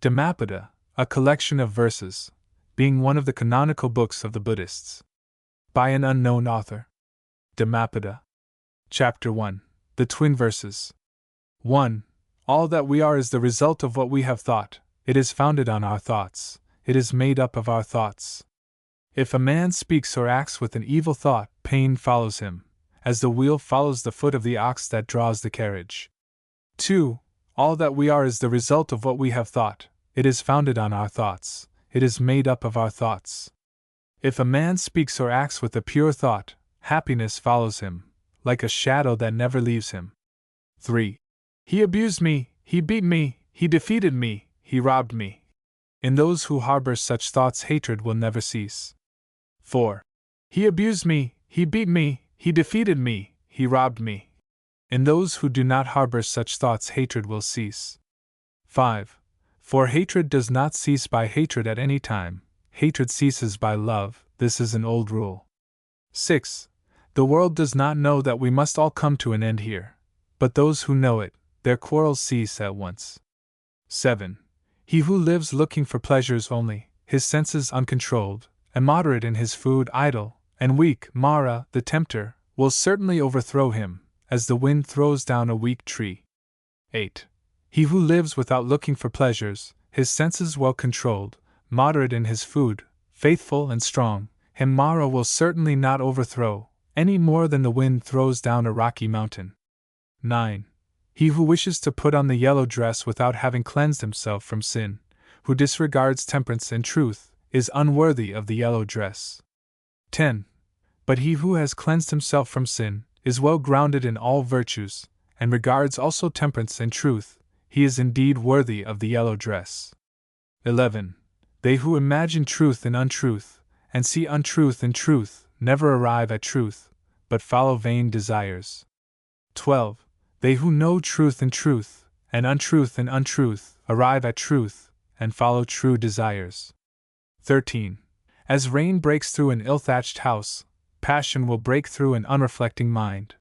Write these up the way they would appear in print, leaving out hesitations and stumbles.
Dhammapada, a collection of verses, being one of the canonical books of the Buddhists. By an unknown author. Dhammapada. Chapter 1. The Twin Verses. 1. All that we are is the result of what we have thought. It is founded on our thoughts. It is made up of our thoughts. If a man speaks or acts with an evil thought, pain follows him, as the wheel follows the foot of the ox that draws the carriage. 2. All that we are is the result of what we have thought. It is founded on our thoughts. It is made up of our thoughts. If a man speaks or acts with a pure thought, happiness follows him, like a shadow that never leaves him. 3. He abused me, he beat me, he defeated me, he robbed me. In those who harbor such thoughts, hatred will never cease. 4. He abused me, he beat me, he defeated me, he robbed me. In those who do not harbor such thoughts, hatred will cease. 5. For hatred does not cease by hatred at any time, hatred ceases by love. This is an old rule. 6. The world does not know that we must all come to an end here, but those who know it, their quarrels cease at once. 7. He who lives looking for pleasures only, his senses uncontrolled, immoderate in his food, idle, and weak, Mara, the tempter, will certainly overthrow him, as the wind throws down a weak tree. 8. He who lives without looking for pleasures, his senses well controlled, moderate in his food, faithful and strong, him Mara will certainly not overthrow, any more than the wind throws down a rocky mountain. 9. He who wishes to put on the yellow dress without having cleansed himself from sin, who disregards temperance and truth, is unworthy of the yellow dress. 10. But he who has cleansed himself from sin, is well grounded in all virtues, and regards also temperance and truth, he is indeed worthy of the yellow dress. 11. They who imagine truth in untruth, and see untruth in truth, never arrive at truth, but follow vain desires. 12. They who know truth in truth, and untruth in untruth, arrive at truth, and follow true desires. 13. As rain breaks through an ill-thatched house, passion will break through an unreflecting mind.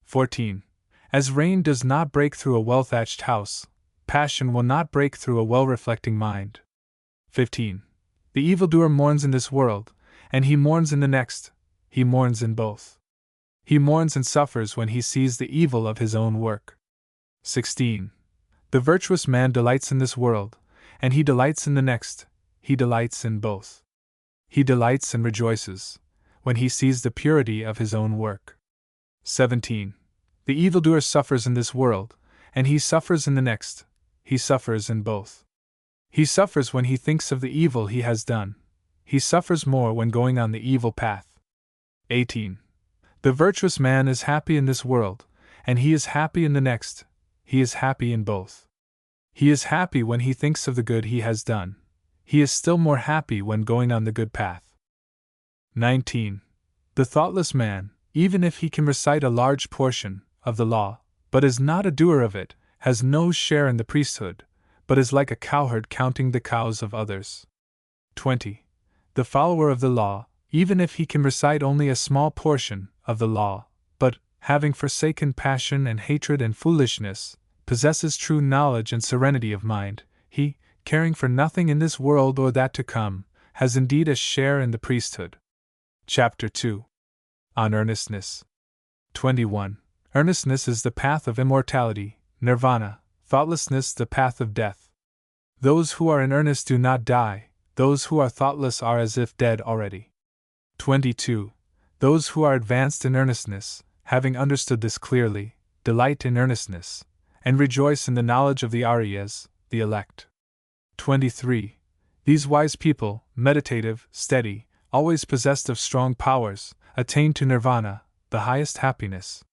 14. As rain does not break through a well-thatched house, passion will not break through a well-reflecting mind. 15. The evildoer mourns in this world, and he mourns in the next. He mourns in both. He mourns and suffers when he sees the evil of his own work. 16. The virtuous man delights in this world, and he delights in the next. He delights in both. He delights and rejoices when he sees the purity of his own work. 17. The evildoer suffers in this world, and he suffers in the next. He suffers in both. He suffers when he thinks of the evil he has done. He suffers more when going on the evil path. 18. The virtuous man is happy in this world, and he is happy in the next. He is happy in both. He is happy when he thinks of the good he has done. He is still more happy when going on the good path. 19. The thoughtless man, even if he can recite a large portion of the law, but is not a doer of it, has no share in the priesthood, but is like a cowherd counting the cows of others. 20. The follower of the law, even if he can recite only a small portion of the law, but, having forsaken passion and hatred and foolishness, possesses true knowledge and serenity of mind, he, caring for nothing in this world or that to come, has indeed a share in the priesthood. Chapter 2. On Earnestness. 21. Earnestness is the path of immortality, nirvana, thoughtlessness the path of death. Those who are in earnest do not die, those who are thoughtless are as if dead already. 22. Those who are advanced in earnestness, having understood this clearly, delight in earnestness, and rejoice in the knowledge of the Aryas, the elect. 23. These wise people, meditative, steady, always possessed of strong powers, attain to nirvana, the highest happiness.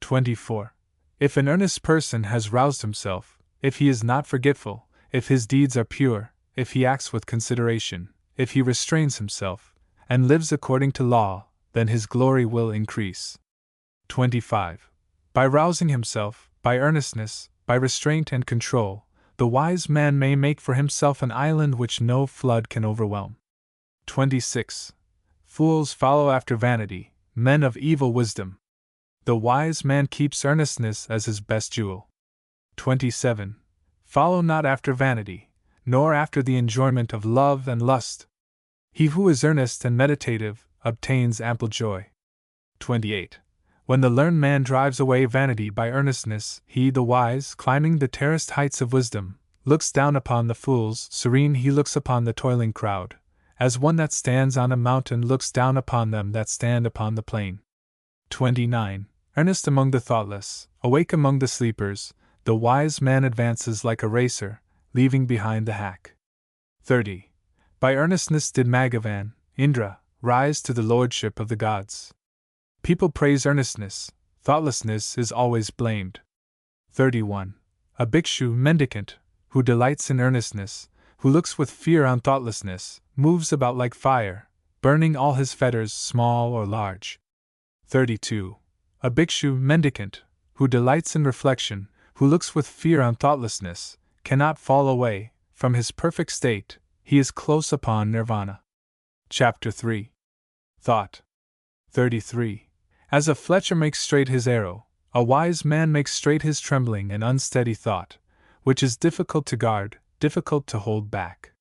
24. If an earnest person has roused himself, if he is not forgetful, if his deeds are pure, if he acts with consideration, if he restrains himself, and lives according to law, then his glory will increase. 25. By rousing himself, by earnestness, by restraint and control, the wise man may make for himself an island which no flood can overwhelm. 26. Fools follow after vanity, men of evil wisdom. The wise man keeps earnestness as his best jewel. 27. Follow not after vanity, nor after the enjoyment of love and lust. He who is earnest and meditative obtains ample joy. 28. When the learned man drives away vanity by earnestness, he, the wise, climbing the terraced heights of wisdom, looks down upon the fools, serene he looks upon the toiling crowd, as one that stands on a mountain looks down upon them that stand upon the plain. 29. Earnest among the thoughtless, awake among the sleepers, the wise man advances like a racer, leaving behind the hack. 30. By earnestness did Magavan, Indra, rise to the lordship of the gods. People praise earnestness, thoughtlessness is always blamed. 31. A bhikshu mendicant, who delights in earnestness, who looks with fear on thoughtlessness, moves about like fire, burning all his fetters, small or large. 32. A bhikshu mendicant, who delights in reflection, who looks with fear on thoughtlessness, cannot fall away from his perfect state, he is close upon nirvana. Chapter 3. Thought. 33. As a fletcher makes straight his arrow, a wise man makes straight his trembling and unsteady thought, which is difficult to guard, difficult to hold back.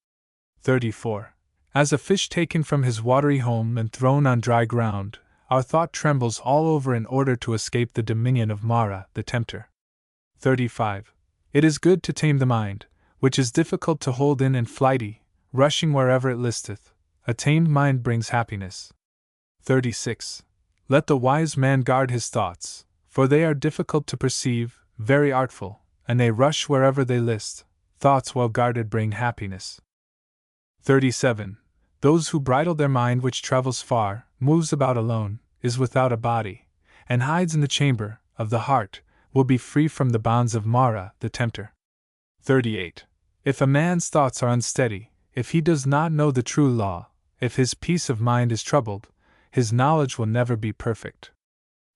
34. As a fish taken from his watery home and thrown on dry ground, our thought trembles all over in order to escape the dominion of Mara, the tempter. 35. It is good to tame the mind, which is difficult to hold in and flighty, rushing wherever it listeth. A tamed mind brings happiness. 36. Let the wise man guard his thoughts, for they are difficult to perceive, very artful, and they rush wherever they list. Thoughts well guarded bring happiness. 37. Those who bridle their mind which travels far, moves about alone, is without a body, and hides in the chamber of the heart, will be free from the bonds of Mara, the tempter. 38. If a man's thoughts are unsteady, if he does not know the true law, if his peace of mind is troubled, his knowledge will never be perfect.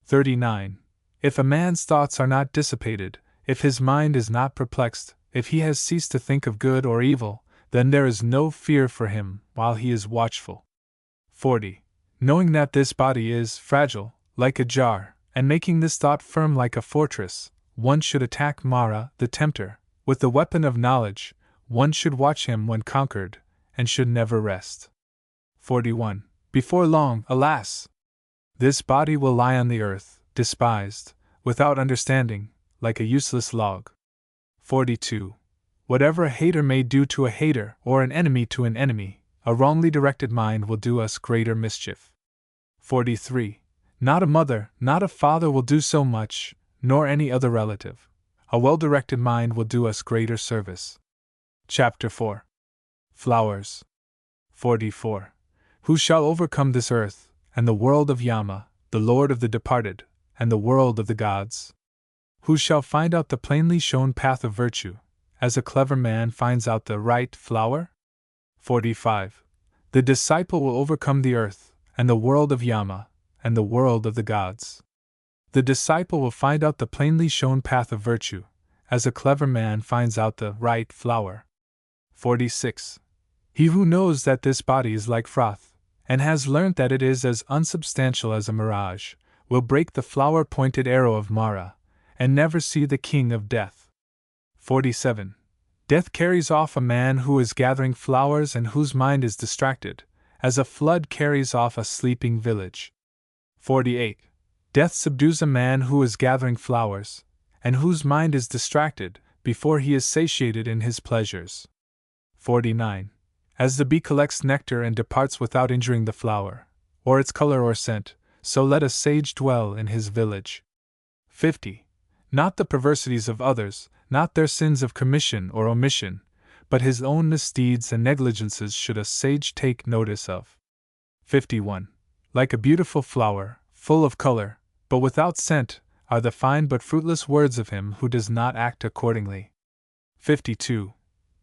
39. If a man's thoughts are not dissipated, if his mind is not perplexed, if he has ceased to think of good or evil, then there is no fear for him while he is watchful. 40. Knowing that this body is fragile, like a jar, and making this thought firm like a fortress, one should attack Mara, the tempter, with the weapon of knowledge, one should watch him when conquered, and should never rest. 41. Before long, alas! This body will lie on the earth, despised, without understanding, like a useless log. 42. Whatever a hater may do to a hater, or an enemy to an enemy, a wrongly directed mind will do us greater mischief. 43. Not a mother, not a father will do so much, nor any other relative. A well-directed mind will do us greater service. Chapter 4. Flowers. 44. Who shall overcome this earth, and the world of Yama, the lord of the departed, and the world of the gods? Who shall find out the plainly shown path of virtue, as a clever man finds out the right flower? 45. The disciple will overcome the earth, and the world of Yama, and the world of the gods. The disciple will find out the plainly shown path of virtue, as a clever man finds out the right flower. 46. He who knows that this body is like froth, and has learnt that it is as unsubstantial as a mirage, will break the flower-pointed arrow of Mara, and never see the king of death. 47. Death carries off a man who is gathering flowers and whose mind is distracted, as a flood carries off a sleeping village. 48. Death subdues a man who is gathering flowers, and whose mind is distracted, before he is satiated in his pleasures. 49. As the bee collects nectar and departs without injuring the flower, or its color or scent, so let a sage dwell in his village. 50. Not the perversities of others, not their sins of commission or omission, but his own misdeeds and negligences should a sage take notice of. 51. Like a beautiful flower, full of color, but without scent, are the fine but fruitless words of him who does not act accordingly. 52.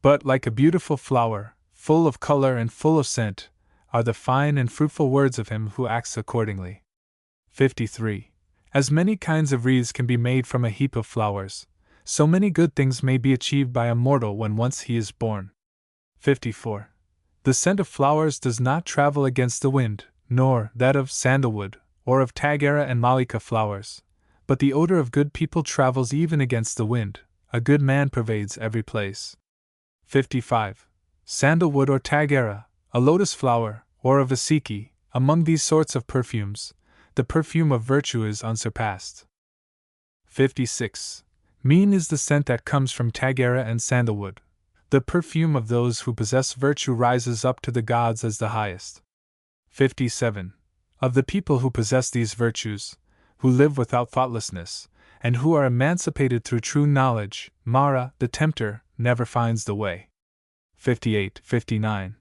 But like a beautiful flower, full of color and full of scent, are the fine and fruitful words of him who acts accordingly. 53. As many kinds of wreaths can be made from a heap of flowers, so many good things may be achieved by a mortal when once he is born. 54. The scent of flowers does not travel against the wind, nor that of sandalwood, or of tagara and malika flowers, but the odor of good people travels even against the wind. A good man pervades every place. 55. Sandalwood or tagera, a lotus flower, or a vasiki, among these sorts of perfumes, the perfume of virtue is unsurpassed. 56. Mean is the scent that comes from tagera and sandalwood. The perfume of those who possess virtue rises up to the gods as the highest. 57. Of the people who possess these virtues, who live without thoughtlessness, and who are emancipated through true knowledge, Mara, the tempter, never finds the way. 58, 59.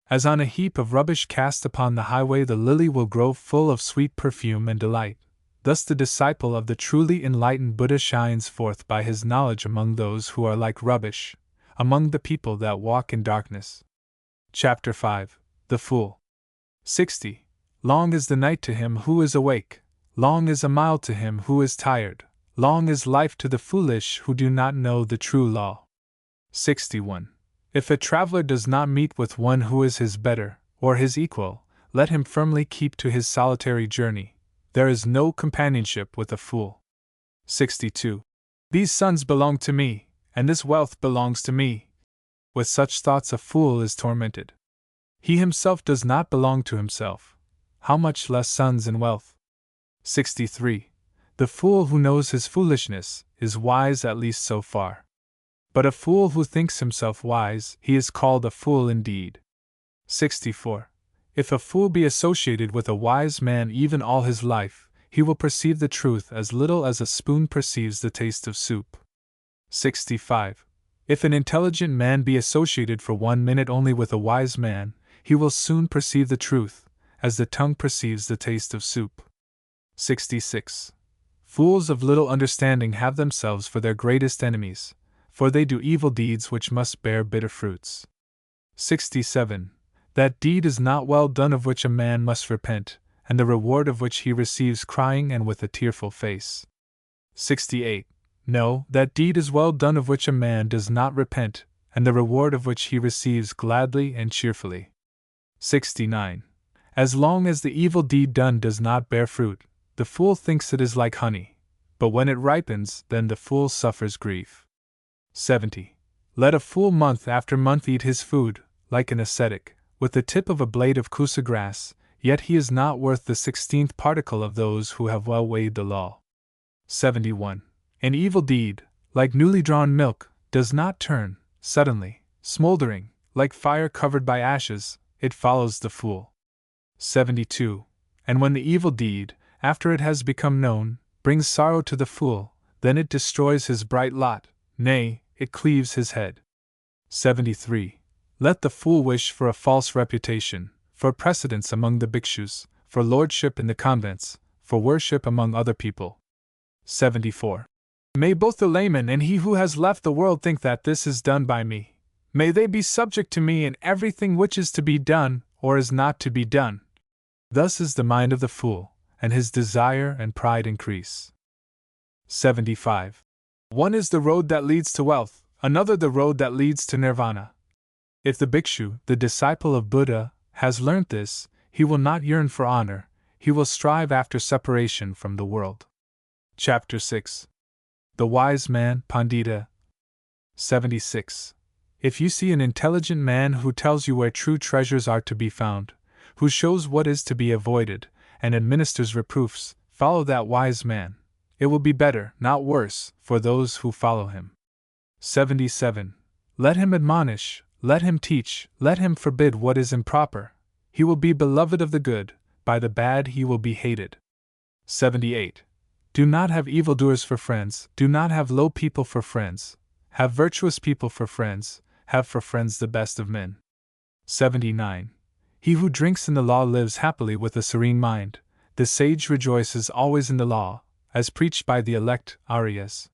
As on a heap of rubbish cast upon the highway the lily will grow full of sweet perfume and delight, thus the disciple of the truly enlightened Buddha shines forth by his knowledge among those who are like rubbish, among the people that walk in darkness. Chapter 5. The Fool. 60. Long is the night to him who is awake, long is a mile to him who is tired, long is life to the foolish who do not know the true law. 61. If a traveler does not meet with one who is his better, or his equal, let him firmly keep to his solitary journey. There is no companionship with a fool. 62. These sons belong to me, and this wealth belongs to me. With such thoughts a fool is tormented. He himself does not belong to himself. How much less sons and wealth? 63. The fool who knows his foolishness is wise at least so far. But a fool who thinks himself wise, he is called a fool indeed. 64. If a fool be associated with a wise man even all his life, he will perceive the truth as little as a spoon perceives the taste of soup. 65. If an intelligent man be associated for 1 minute only with a wise man, he will soon perceive the truth, as the tongue perceives the taste of soup. 66. Fools of little understanding have themselves for their greatest enemies, for they do evil deeds which must bear bitter fruits. 67. That deed is not well done of which a man must repent, and the reward of which he receives crying and with a tearful face. 68. No, that deed is well done of which a man does not repent, and the reward of which he receives gladly and cheerfully. 69. As long as the evil deed done does not bear fruit, the fool thinks it is like honey, but when it ripens, then the fool suffers grief. 70. Let a fool month after month eat his food, like an ascetic, with the tip of a blade of kusa grass, yet he is not worth the 16th particle of those who have well weighed the law. 71. An evil deed, like newly drawn milk, does not turn, suddenly, smoldering, like fire covered by ashes, it follows the fool. 72. And when the evil deed, after it has become known, brings sorrow to the fool, then it destroys his bright lot, nay, it cleaves his head. 73. Let the fool wish for a false reputation, for precedence among the bhikshus, for lordship in the convents, for worship among other people. 74. May both the layman and he who has left the world think that this is done by me. May they be subject to me in everything which is to be done, or is not to be done. Thus is the mind of the fool, and his desire and pride increase. 75. One is the road that leads to wealth, another the road that leads to nirvana. If the bhikshu, the disciple of Buddha, has learnt this, he will not yearn for honor, he will strive after separation from the world. Chapter 6. The Wise Man, Pandita. 76. If you see an intelligent man who tells you where true treasures are to be found, who shows what is to be avoided, and administers reproofs, follow that wise man. It will be better, not worse, for those who follow him. 77. Let him admonish, let him teach, let him forbid what is improper. He will be beloved of the good, by the bad he will be hated. 78. Do not have evildoers for friends, do not have low people for friends, have virtuous people for friends, have for friends the best of men. 79. He who drinks in the law lives happily with a serene mind, the sage rejoices always in the law, as preached by the elect Aryas.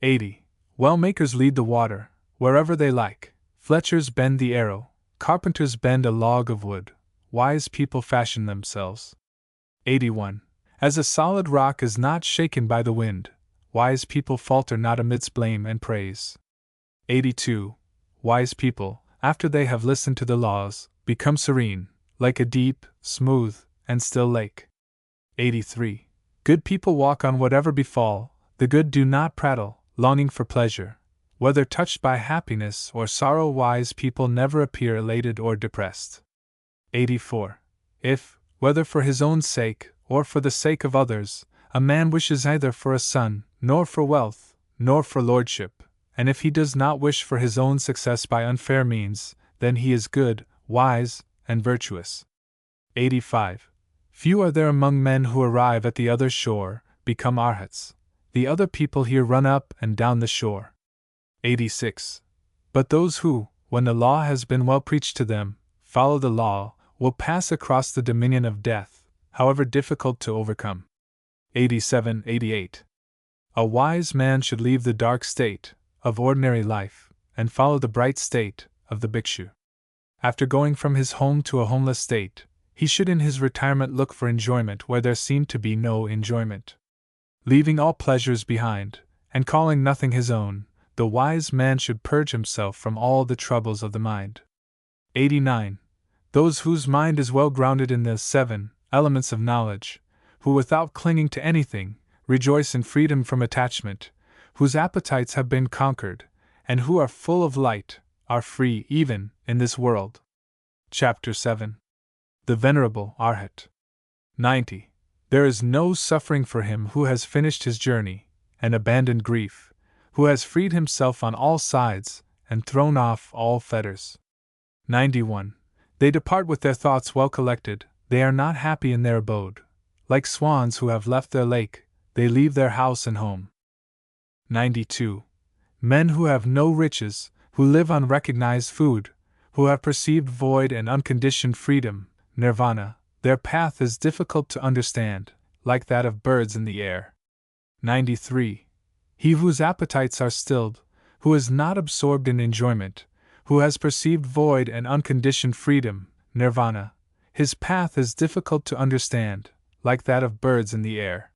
80. Well makers lead the water, wherever they like, fletchers bend the arrow, carpenters bend a log of wood, wise people fashion themselves. 81. As a solid rock is not shaken by the wind, wise people falter not amidst blame and praise. 82. Wise people, after they have listened to the laws, become serene, like a deep, smooth, and still lake. 83. Good people walk on whatever befall, the good do not prattle, longing for pleasure, Whether touched by happiness or sorrow, wise people never appear elated or depressed. 84. If, whether for his own sake, or for the sake of others, a man wishes neither for a son, nor for wealth, nor for lordship, and if he does not wish for his own success by unfair means, then he is good, wise, and virtuous. 85. Few are there among men who arrive at the other shore, become arhats. The other people here run up and down the shore. 86. But those who, when the law has been well preached to them, follow the law, will pass across the dominion of death, however difficult to overcome. 87-88. A wise man should leave the dark state of ordinary life and follow the bright state of the bhikshu. After going from his home to a homeless state, he should in his retirement look for enjoyment where there seemed to be no enjoyment. Leaving all pleasures behind, and calling nothing his own, the wise man should purge himself from all the troubles of the mind. 89. Those whose mind is well grounded in the 7 elements of knowledge, who without clinging to anything, rejoice in freedom from attachment, whose appetites have been conquered, and who are full of light, are free even in this world. Chapter 7. The Venerable Arhat. 90. There is no suffering for him who has finished his journey, and abandoned grief, who has freed himself on all sides, and thrown off all fetters. 91. They depart with their thoughts well collected, they are not happy in their abode. Like swans who have left their lake, they leave their house and home. 92. Men who have no riches, who live on recognized food, who have perceived void and unconditioned freedom, nirvana, their path is difficult to understand, like that of birds in the air. 93. He whose appetites are stilled, who is not absorbed in enjoyment, who has perceived void and unconditioned freedom, nirvana, his path is difficult to understand, like that of birds in the air.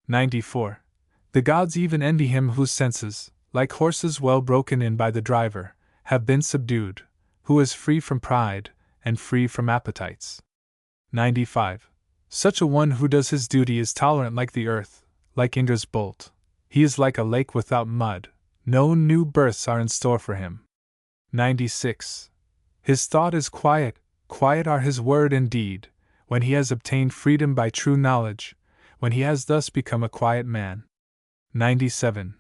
94. The gods even envy him whose senses, like horses well broken in by the driver, have been subdued, who is free from pride, and free from appetites. 95. Such a one who does his duty is tolerant like the earth, like Indra's bolt. He is like a lake without mud, no new births are in store for him. 96. His thought is quiet, quiet are his word and deed, when he has obtained freedom by true knowledge, when he has thus become a quiet man. 97.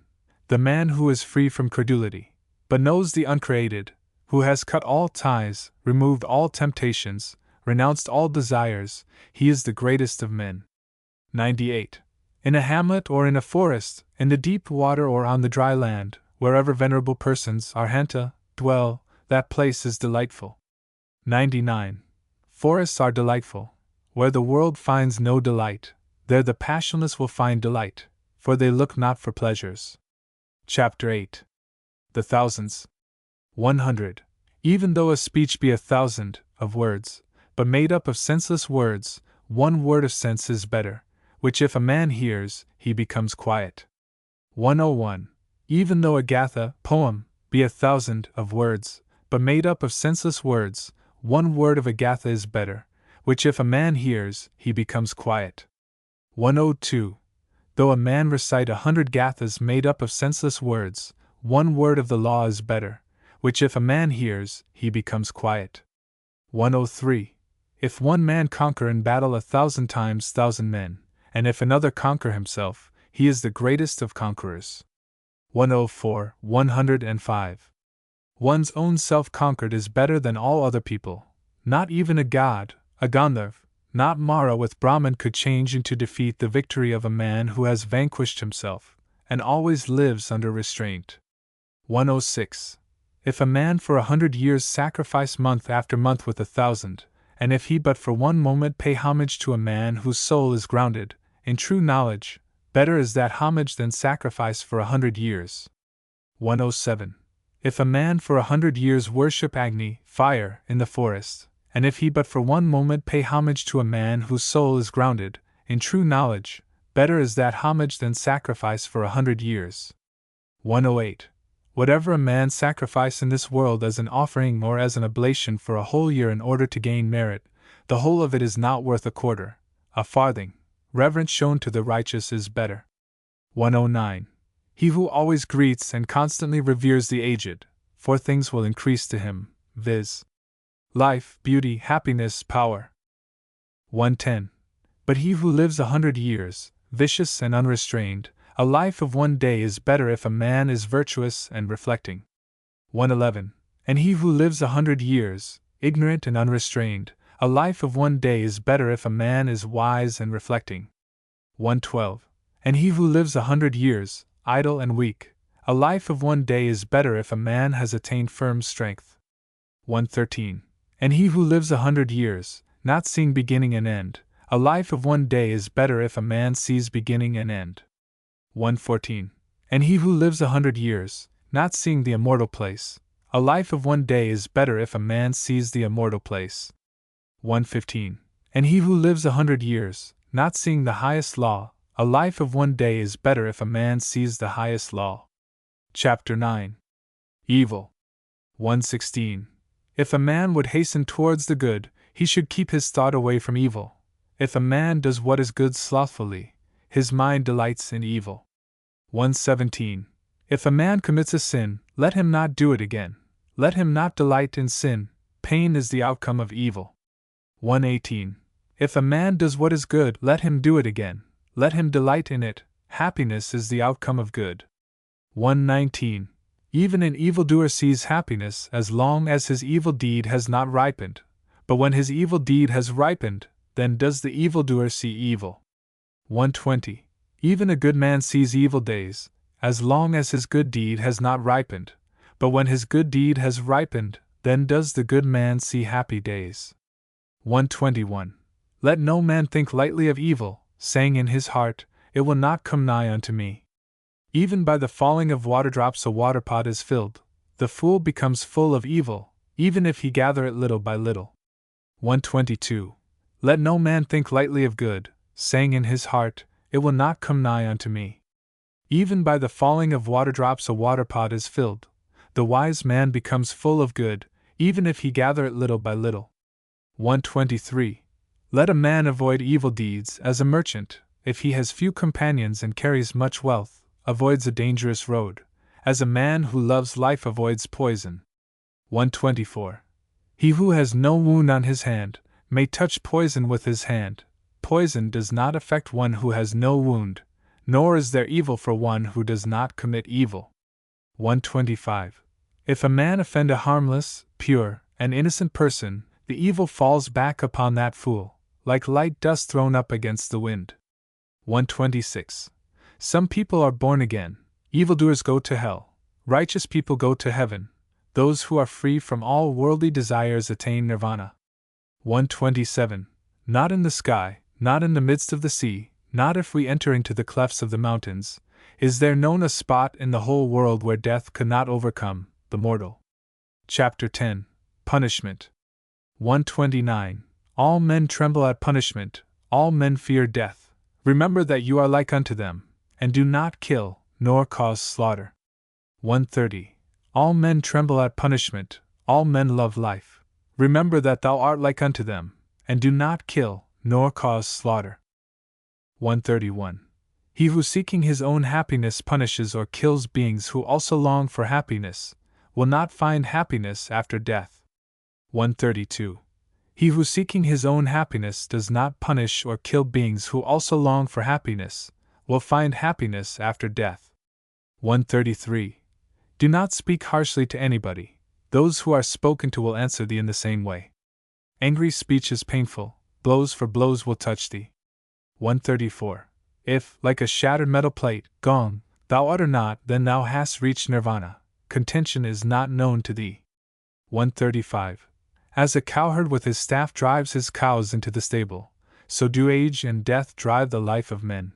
The man who is free from credulity, but knows the uncreated, who has cut all ties, removed all temptations, renounced all desires, he is the greatest of men. 98. In a hamlet or in a forest, in the deep water or on the dry land, wherever venerable persons, arhanta, dwell, that place is delightful. 99. Forests are delightful. Where the world finds no delight, there the passionless will find delight, for they look not for pleasures. Chapter 8. The Thousands. 100. Even though a speech be 1,000 of words, but made up of senseless words, one word of sense is better, which if a man hears, he becomes quiet. 101. Even though a gatha, poem, be 1,000 of words, but made up of senseless words, one word of a gatha is better, which if a man hears, he becomes quiet. 102. Though a man recite 100 gathas made up of senseless words, one word of the law is better, which if a man hears, he becomes quiet. 103. If one man conquer in battle 1,000 times 1,000 men, and if another conquer himself, he is the greatest of conquerors. 104. 105. One's own self conquered is better than all other people. Not even a god, a Gandharv, not Mara with Brahman could change into defeat the victory of a man who has vanquished himself, and always lives under restraint. 106. If a man for 100 years sacrifice month after month with 1,000, and if he but for one moment pay homage to a man whose soul is grounded in true knowledge, better is that homage than sacrifice for 100 years. 107. If a man for 100 years worship Agni, fire, in the forest, and if he but for one moment pay homage to a man whose soul is grounded in true knowledge, better is that homage than sacrifice for 100 years. 108. Whatever a man sacrifice in this world as an offering or as an oblation for a whole year in order to gain merit, the whole of it is not worth a quarter, a farthing. Reverence shown to the righteous is better. 109. He who always greets and constantly reveres the aged, 4 things will increase to him, viz. Life, beauty, happiness, power. 110. But he who lives 100 years, vicious and unrestrained, a life of 1 day is better if a man is virtuous and reflecting. 111. And he who lives 100 years, ignorant and unrestrained, a life of 1 day is better if a man is wise and reflecting. 112. And he who lives 100 years, idle and weak, a life of 1 day is better if a man has attained firm strength. 113. And he who lives 100 years, not seeing beginning and end, a life of 1 day is better if a man sees beginning and end. 114. And he who lives 100 years, not seeing the immortal place, a life of 1 day is better if a man sees the immortal place. 115. And he who lives 100 years, not seeing the highest law, a life of 1 day is better if a man sees the highest law. Chapter 9. Evil. 116. If a man would hasten towards the good, he should keep his thought away from evil. If a man does what is good slothfully, his mind delights in evil. 117. If a man commits a sin, let him not do it again. Let him not delight in sin, pain is the outcome of evil. 118. If a man does what is good, let him do it again. Let him delight in it, happiness is the outcome of good. 119. Even an evildoer sees happiness as long as his evil deed has not ripened, but when his evil deed has ripened, then does the evildoer see evil. 120. Even a good man sees evil days, as long as his good deed has not ripened, but when his good deed has ripened, then does the good man see happy days. 121. Let no man think lightly of evil, saying in his heart, it will not come nigh unto me. Even by the falling of waterdrops a waterpot is filled. The fool becomes full of evil, even if he gather it little by little. 122. Let no man think lightly of good, saying in his heart, it will not come nigh unto me. Even by the falling of waterdrops a waterpot is filled. The wise man becomes full of good, even if he gather it little by little. 123. Let a man avoid evil deeds as a merchant, if he has few companions and carries much wealth, avoids a dangerous road, as a man who loves life avoids poison. 124. He who has no wound on his hand may touch poison with his hand. Poison does not affect one who has no wound, nor is there evil for one who does not commit evil. 125. If a man offend a harmless, pure, and innocent person, the evil falls back upon that fool, like light dust thrown up against the wind. 126. Some people are born again, evildoers go to hell, righteous people go to heaven, those who are free from all worldly desires attain nirvana. 127. Not in the sky, not in the midst of the sea, not if we enter into the clefts of the mountains, is there known a spot in the whole world where death could not overcome the mortal. Chapter 10. Punishment. 129. All men tremble at punishment, all men fear death. Remember that you are like unto them, and do not kill, nor cause slaughter. 130. All men tremble at punishment, all men love life. Remember that thou art like unto them, and do not kill, nor cause slaughter. 131. He who seeking his own happiness punishes or kills beings who also long for happiness, will not find happiness after death. 132. He who seeking his own happiness does not punish or kill beings who also long for happiness, will find happiness after death. 133. Do not speak harshly to anybody, those who are spoken to will answer thee in the same way. Angry speech is painful, blows for blows will touch thee. 134. If, like a shattered metal plate, gong, thou utter not, then thou hast reached nirvana, contention is not known to thee. 135. As a cowherd with his staff drives his cows into the stable, so do age and death drive the life of men.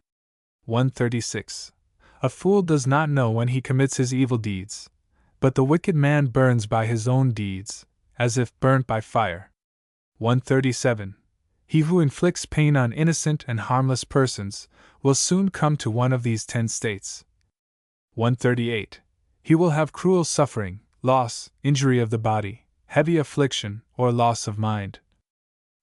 136. A fool does not know when he commits his evil deeds, but the wicked man burns by his own deeds, as if burnt by fire. 137. He who inflicts pain on innocent and harmless persons will soon come to one of these 10 states. 138. He will have cruel suffering, loss, injury of the body, heavy affliction, or loss of mind.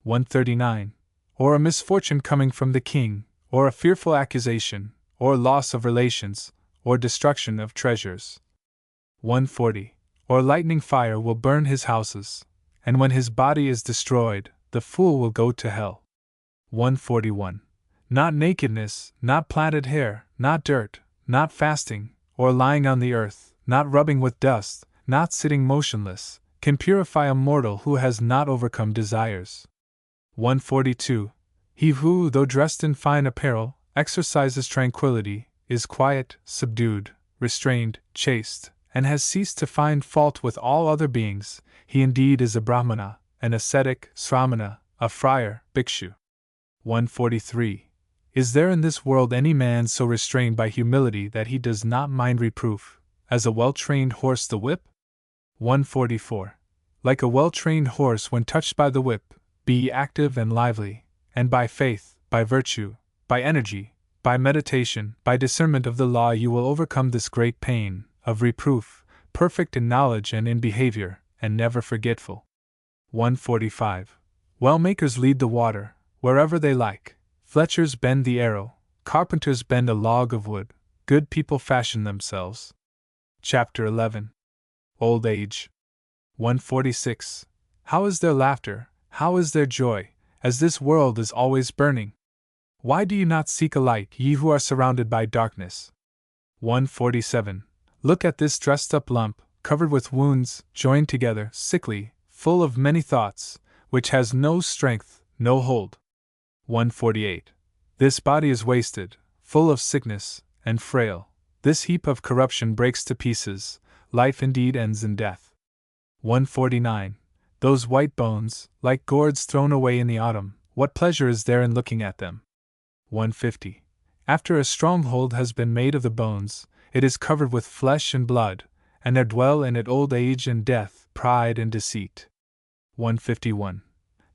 139. Or a misfortune coming from the king, or a fearful accusation, or loss of relations, or destruction of treasures. 140. Or lightning fire will burn his houses, and when his body is destroyed, the fool will go to hell. 141. Not nakedness, not plaited hair, not dirt, not fasting, or lying on the earth, not rubbing with dust, not sitting motionless, can purify a mortal who has not overcome desires. 142. He who, though dressed in fine apparel, exercises tranquility, is quiet, subdued, restrained, chaste, and has ceased to find fault with all other beings, he indeed is a Brahmana, an ascetic, Sramana, a friar, Bhikshu. 143. Is there in this world any man so restrained by humility that he does not mind reproof, as a well-trained horse the whip? 144. Like a well-trained horse when touched by the whip, be ye active and lively, and by faith, by virtue, by energy, by meditation, by discernment of the law you will overcome this great pain, of reproof, perfect in knowledge and in behavior, and never forgetful. 145. Well makers lead the water, wherever they like, fletchers bend the arrow, carpenters bend a log of wood, good people fashion themselves. Chapter 11. Old Age. 146. How is their laughter, how is their joy, as this world is always burning? Why do you not seek a light, ye who are surrounded by darkness? 147. Look at this dressed-up lump, covered with wounds, joined together, sickly, full of many thoughts, which has no strength, no hold. 148. This body is wasted, full of sickness, and frail. This heap of corruption breaks to pieces, life indeed ends in death. 149. Those white bones, like gourds thrown away in the autumn, what pleasure is there in looking at them? 150. After a stronghold has been made of the bones, it is covered with flesh and blood, and there dwell in it old age and death, pride and deceit. 151.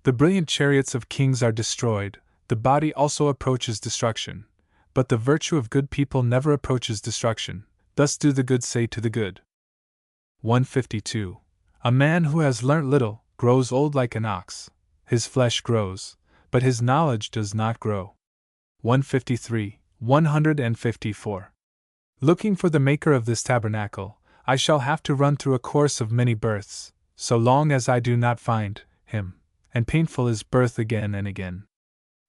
The brilliant chariots of kings are destroyed, the body also approaches destruction, but the virtue of good people never approaches destruction, thus do the good say to the good. 152. A man who has learnt little, grows old like an ox, his flesh grows, but his knowledge does not grow. 153. 154. Looking for the maker of this tabernacle, I shall have to run through a course of many births, so long as I do not find him, and painful is birth again and again.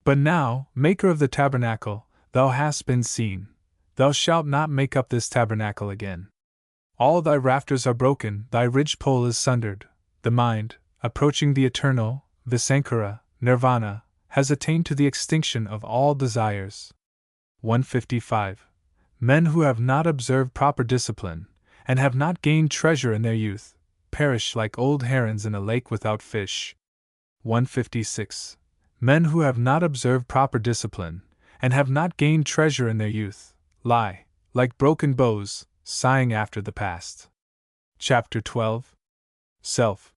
But now, maker of the tabernacle, thou hast been seen, thou shalt not make up this tabernacle again. All thy rafters are broken, thy ridge pole is sundered, the mind, approaching the eternal, Visankara, Nirvana, has attained to the extinction of all desires. 155. Men who have not observed proper discipline, and have not gained treasure in their youth, perish like old herons in a lake without fish. 156. Men who have not observed proper discipline, and have not gained treasure in their youth, lie, like broken bows, sighing after the past. Chapter 12. Self.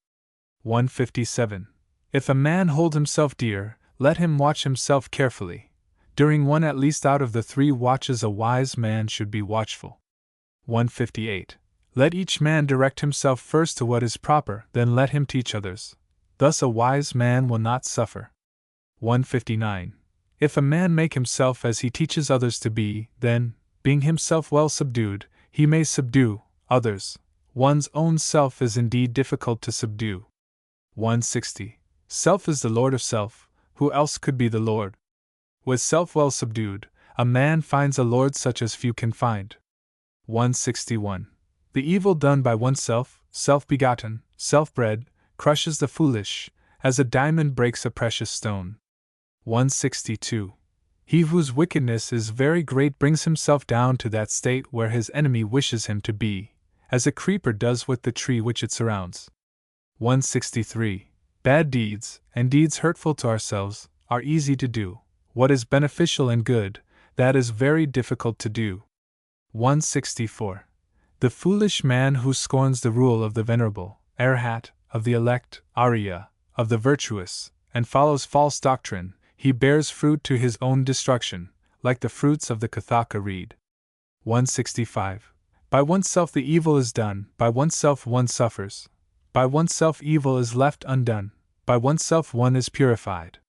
157. If a man hold himself dear, let him watch himself carefully. During one at least out of the 3 watches a wise man should be watchful. 158. Let each man direct himself first to what is proper, then let him teach others. Thus a wise man will not suffer. 159. If a man make himself as he teaches others to be, then, being himself well subdued, he may subdue others. One's own self is indeed difficult to subdue. 160. Self is the lord of self, who else could be the lord? With self well subdued, a man finds a lord such as few can find. 161. The evil done by oneself, self-begotten, self-bred, crushes the foolish, as a diamond breaks a precious stone. 162. He whose wickedness is very great brings himself down to that state where his enemy wishes him to be, as a creeper does with the tree which it surrounds. 163. Bad deeds, and deeds hurtful to ourselves, are easy to do. What is beneficial and good, that is very difficult to do. 164. The foolish man who scorns the rule of the venerable, Arhat, of the elect, Arya, of the virtuous, and follows false doctrine, he bears fruit to his own destruction, like the fruits of the Kathaka reed. 165. By oneself the evil is done, by oneself one suffers. By oneself evil is left undone, by oneself one is purified.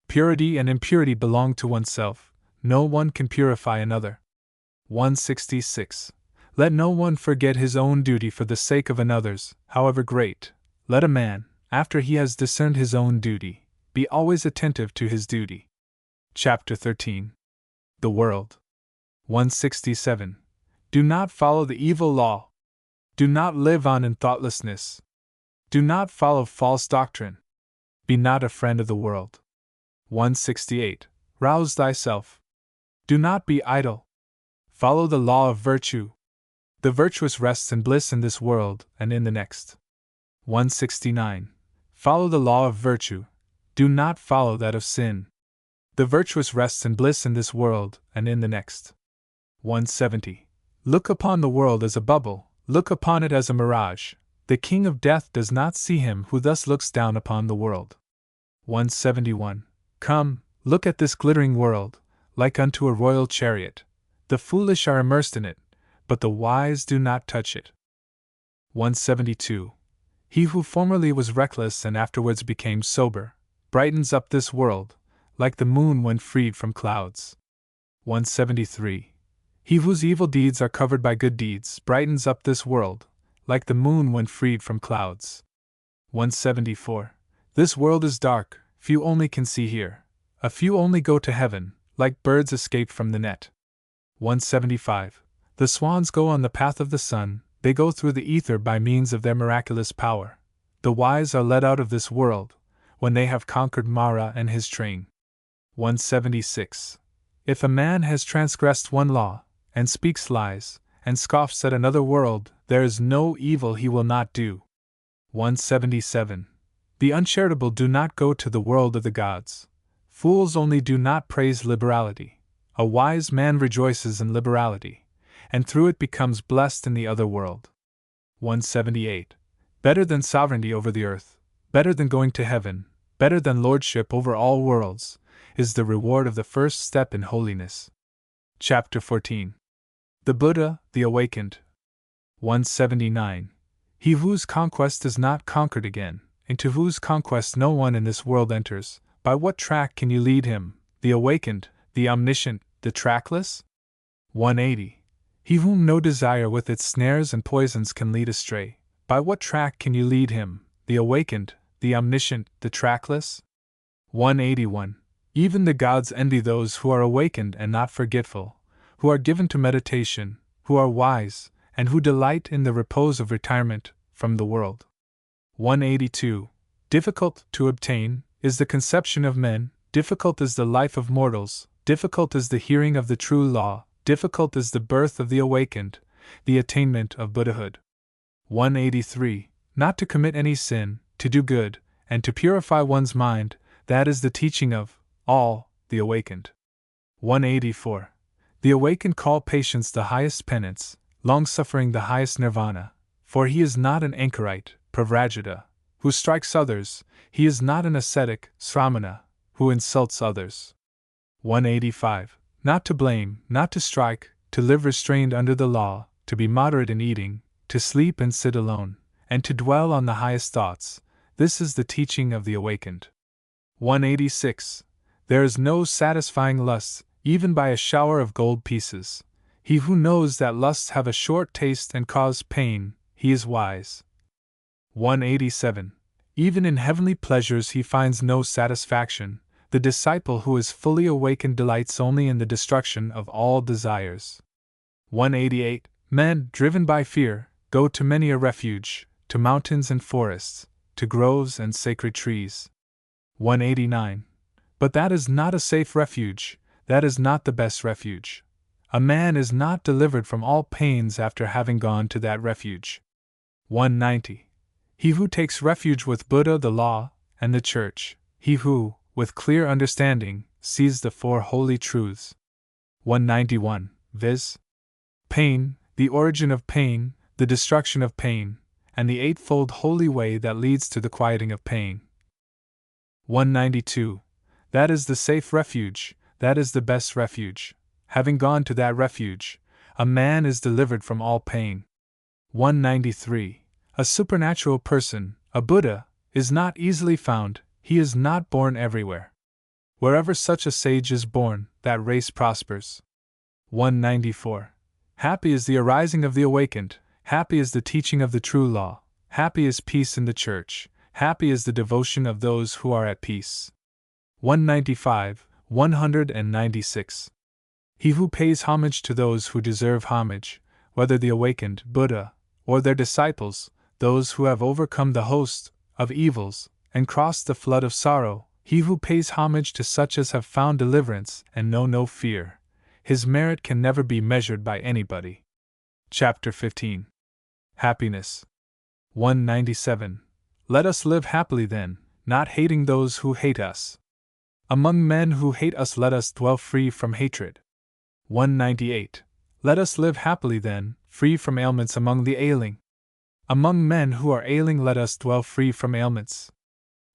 Purity and impurity belong to oneself, no one can purify another. 166. Let no one forget his own duty for the sake of another's, however great. Let a man, after he has discerned his own duty, be always attentive to his duty. Chapter 13. The World. 167. Do not follow the evil law. Do not live on in thoughtlessness. Do not follow false doctrine. Be not a friend of the world. 168. Rouse thyself. Do not be idle. Follow the law of virtue. The virtuous rests in bliss in this world and in the next. 169. Follow the law of virtue. Do not follow that of sin. The virtuous rests in bliss in this world and in the next. 170. Look upon the world as a bubble, look upon it as a mirage. The king of death does not see him who thus looks down upon the world. 171. Come, look at this glittering world, like unto a royal chariot. The foolish are immersed in it, but the wise do not touch it. 172. He who formerly was reckless and afterwards became sober, brightens up this world, like the moon when freed from clouds. 173. He whose evil deeds are covered by good deeds brightens up this world, like the moon when freed from clouds. 174. This world is dark, few only can see here. A few only go to heaven, like birds escaped from the net. 175. The swans go on the path of the sun, they go through the ether by means of their miraculous power. The wise are led out of this world, when they have conquered Mara and his train. 176. If a man has transgressed one law, and speaks lies, and scoffs at another world, there is no evil he will not do. 177. The uncharitable do not go to the world of the gods. Fools only do not praise liberality. A wise man rejoices in liberality, and through it becomes blessed in the other world. 178. Better than sovereignty over the earth, better than going to heaven, better than lordship over all worlds, is the reward of the first step in holiness. Chapter 14. The Buddha, the Awakened. 179. He whose conquest is not conquered again, into whose conquest no one in this world enters, by what track can you lead him, the awakened, the omniscient, the trackless? 180. He whom no desire with its snares and poisons can lead astray, by what track can you lead him, the awakened, the omniscient, the trackless? 181. Even the gods envy those who are awakened and not forgetful, who are given to meditation, who are wise, and who delight in the repose of retirement from the world. 182. Difficult to obtain is the conception of men, difficult is the life of mortals, difficult is the hearing of the true law, difficult is the birth of the awakened, the attainment of Buddhahood. 183. Not to commit any sin, to do good, and to purify one's mind, that is the teaching of all the awakened. 184. The awakened call patience the highest penance, long-suffering the highest nirvana, for he is not an anchorite, Pravrajita, who strikes others, he is not an ascetic, Sramana, who insults others. 185. Not to blame, not to strike, to live restrained under the law, to be moderate in eating, to sleep and sit alone, and to dwell on the highest thoughts, this is the teaching of the awakened. 186. There is no satisfying lust, even by a shower of gold pieces. He who knows that lusts have a short taste and cause pain, he is wise. 187. Even in heavenly pleasures he finds no satisfaction. The disciple who is fully awakened delights only in the destruction of all desires. 188. Men, driven by fear, go to many a refuge, to mountains and forests, to groves and sacred trees. 189. But that is not a safe refuge, that is not the best refuge. A man is not delivered from all pains after having gone to that refuge. 190. He who takes refuge with Buddha, the law, and the church, he who, with clear understanding, sees the four holy truths. 191. Viz. Pain, the origin of pain, the destruction of pain, and the eightfold holy way that leads to the quieting of pain. 192. That is the safe refuge, that is the best refuge. Having gone to that refuge, a man is delivered from all pain. 193. A supernatural person, a Buddha, is not easily found, he is not born everywhere. Wherever such a sage is born, that race prospers. 194. Happy is the arising of the awakened, happy is the teaching of the true law, happy is peace in the church, happy is the devotion of those who are at peace. 195, 196. He who pays homage to those who deserve homage, whether the awakened Buddha, or their disciples, those who have overcome the host of evils and crossed the flood of sorrow, he who pays homage to such as have found deliverance and know no fear, his merit can never be measured by anybody. Chapter 15. Happiness. 197. Let us live happily then, not hating those who hate us. Among men who hate us let us dwell free from hatred. 198. Let us live happily then, free from ailments among the ailing. Among men who are ailing let us dwell free from ailments.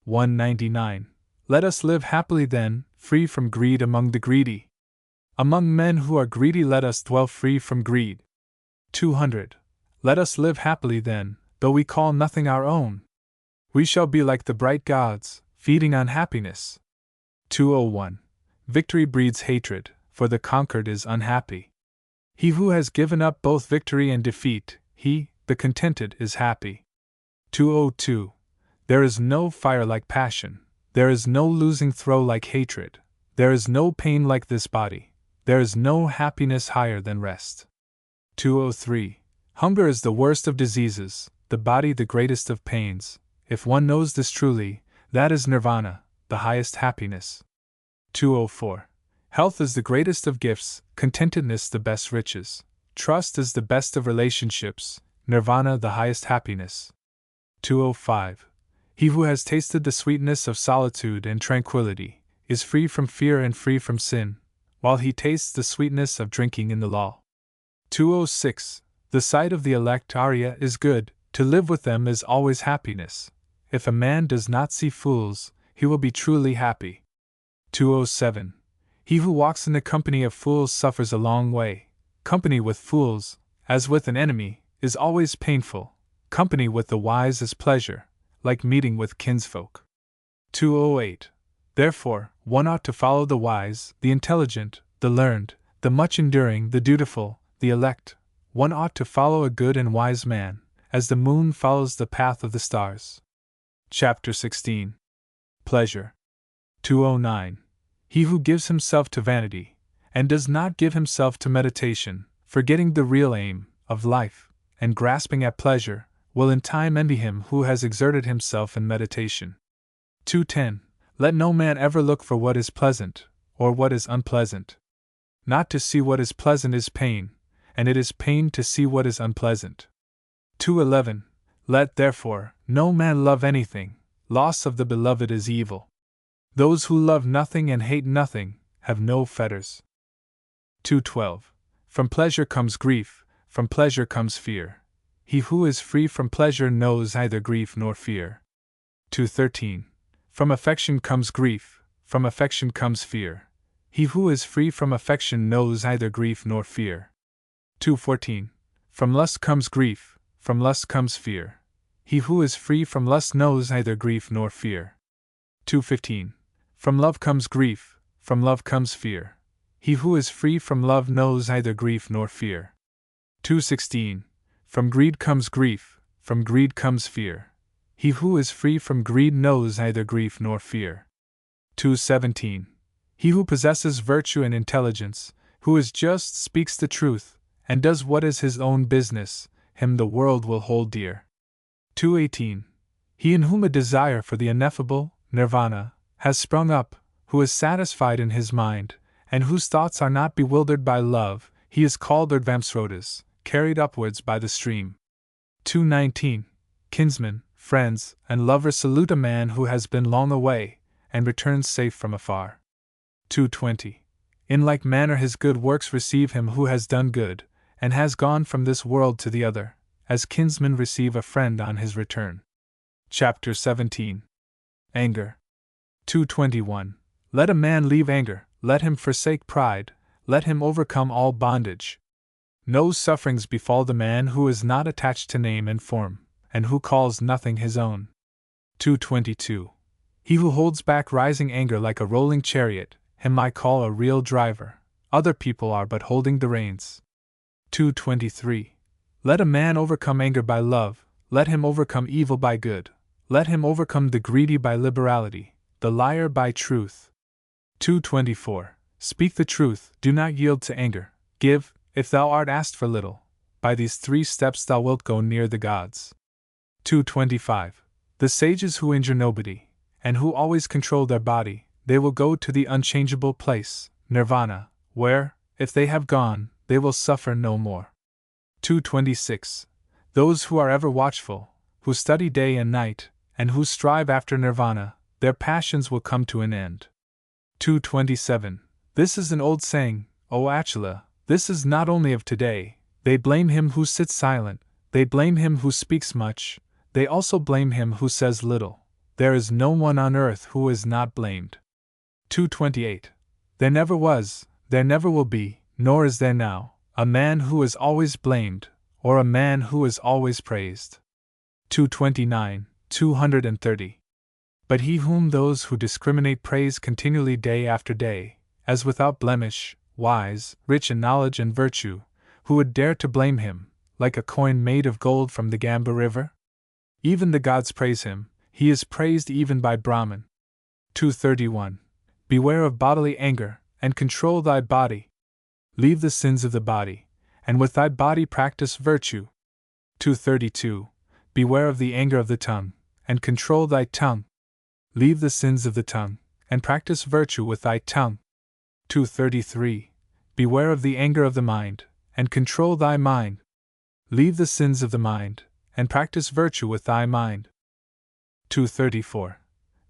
199. Let us live happily then, free from greed among the greedy. Among men who are greedy let us dwell free from greed. 200. Let us live happily then, though we call nothing our own. We shall be like the bright gods, feeding on happiness. 201. Victory breeds hatred, for the conquered is unhappy. He who has given up both victory and defeat, he, the contented, is happy. 202. There is no fire like passion, there is no losing throw like hatred, there is no pain like this body, there is no happiness higher than rest. 203. Hunger is the worst of diseases, the body the greatest of pains. If one knows this truly, that is nirvana, the highest happiness. 204. Health is the greatest of gifts, contentedness the best riches, trust is the best of relationships, nirvana the highest happiness. 205. He who has tasted the sweetness of solitude and tranquility is free from fear and free from sin, while he tastes the sweetness of drinking in the law. 206. The sight of the elect Arya is good, to live with them is always happiness. If a man does not see fools, he will be truly happy. 207. He who walks in the company of fools suffers a long way. Company with fools, as with an enemy, is always painful. Company with the wise is pleasure, like meeting with kinsfolk. 208. Therefore, one ought to follow the wise, the intelligent, the learned, the much enduring, the dutiful, the elect. One ought to follow a good and wise man, as the moon follows the path of the stars. Chapter 16. Pleasure. 209. He who gives himself to vanity, and does not give himself to meditation, forgetting the real aim of life, and grasping at pleasure, will in time envy him who has exerted himself in meditation. 210. Let no man ever look for what is pleasant, or what is unpleasant. Not to see what is pleasant is pain, and it is pain to see what is unpleasant. 211. Let, therefore, no man love anything, loss of the beloved is evil. Those who love nothing and hate nothing have no fetters. 212. From pleasure comes grief, from pleasure comes fear. He who is free from pleasure knows neither grief nor fear. 213. From affection comes grief, from affection comes fear. He who is free from affection knows neither grief nor fear. 214. From lust comes grief, from lust comes fear. He who is free from lust knows neither grief nor fear. 215. From love comes grief, from love comes fear. He who is free from love knows neither grief nor fear. 216. From greed comes grief, from greed comes fear. He who is free from greed knows neither grief nor fear. 217. He who possesses virtue and intelligence, who is just, speaks the truth, and does what is his own business, him the world will hold dear. 218. He in whom a desire for the ineffable, nirvana, has sprung up, who is satisfied in his mind, and whose thoughts are not bewildered by love, he is called Urdhvamsrotas, carried upwards by the stream. 219. Kinsmen, friends, and lovers salute a man who has been long away, and returns safe from afar. 220. In like manner his good works receive him who has done good, and has gone from this world to the other, as kinsmen receive a friend on his return. Chapter 17. Anger. 221. Let a man leave anger, let him forsake pride, let him overcome all bondage. No sufferings befall the man who is not attached to name and form, and who calls nothing his own. 222. He who holds back rising anger like a rolling chariot, him I call a real driver, other people are but holding the reins. 2:23. Let a man overcome anger by love, let him overcome evil by good, let him overcome the greedy by liberality, the liar by truth. 2:24. Speak the truth, do not yield to anger, give, if thou art asked for little. By these 3 steps thou wilt go near the gods. 2:25. The sages who injure nobody, and who always control their body, they will go to the unchangeable place, nirvana, where, if they have gone, they will suffer no more. 2:26. Those who are ever watchful, who study day and night, and who strive after nirvana, their passions will come to an end. 2:27. This is an old saying, O Achila, this is not only of today. They blame him who sits silent, they blame him who speaks much, they also blame him who says little. There is no one on earth who is not blamed. 2:28. There never was, there never will be, nor is there now, a man who is always blamed, or a man who is always praised. 2:29, 230. But he whom those who discriminate praise continually day after day, as without blemish, wise, rich in knowledge and virtue, who would dare to blame him, like a coin made of gold from the Gamba river? Even the gods praise him, he is praised even by Brahman. 2:31. Beware of bodily anger, and control thy body. Leave the sins of the body, and with thy body practice virtue. 2:32. Beware of the anger of the tongue, and control thy tongue. Leave the sins of the tongue, and practice virtue with thy tongue. 2:33. Beware of the anger of the mind, and control thy mind. Leave the sins of the mind, and practice virtue with thy mind. 2:34.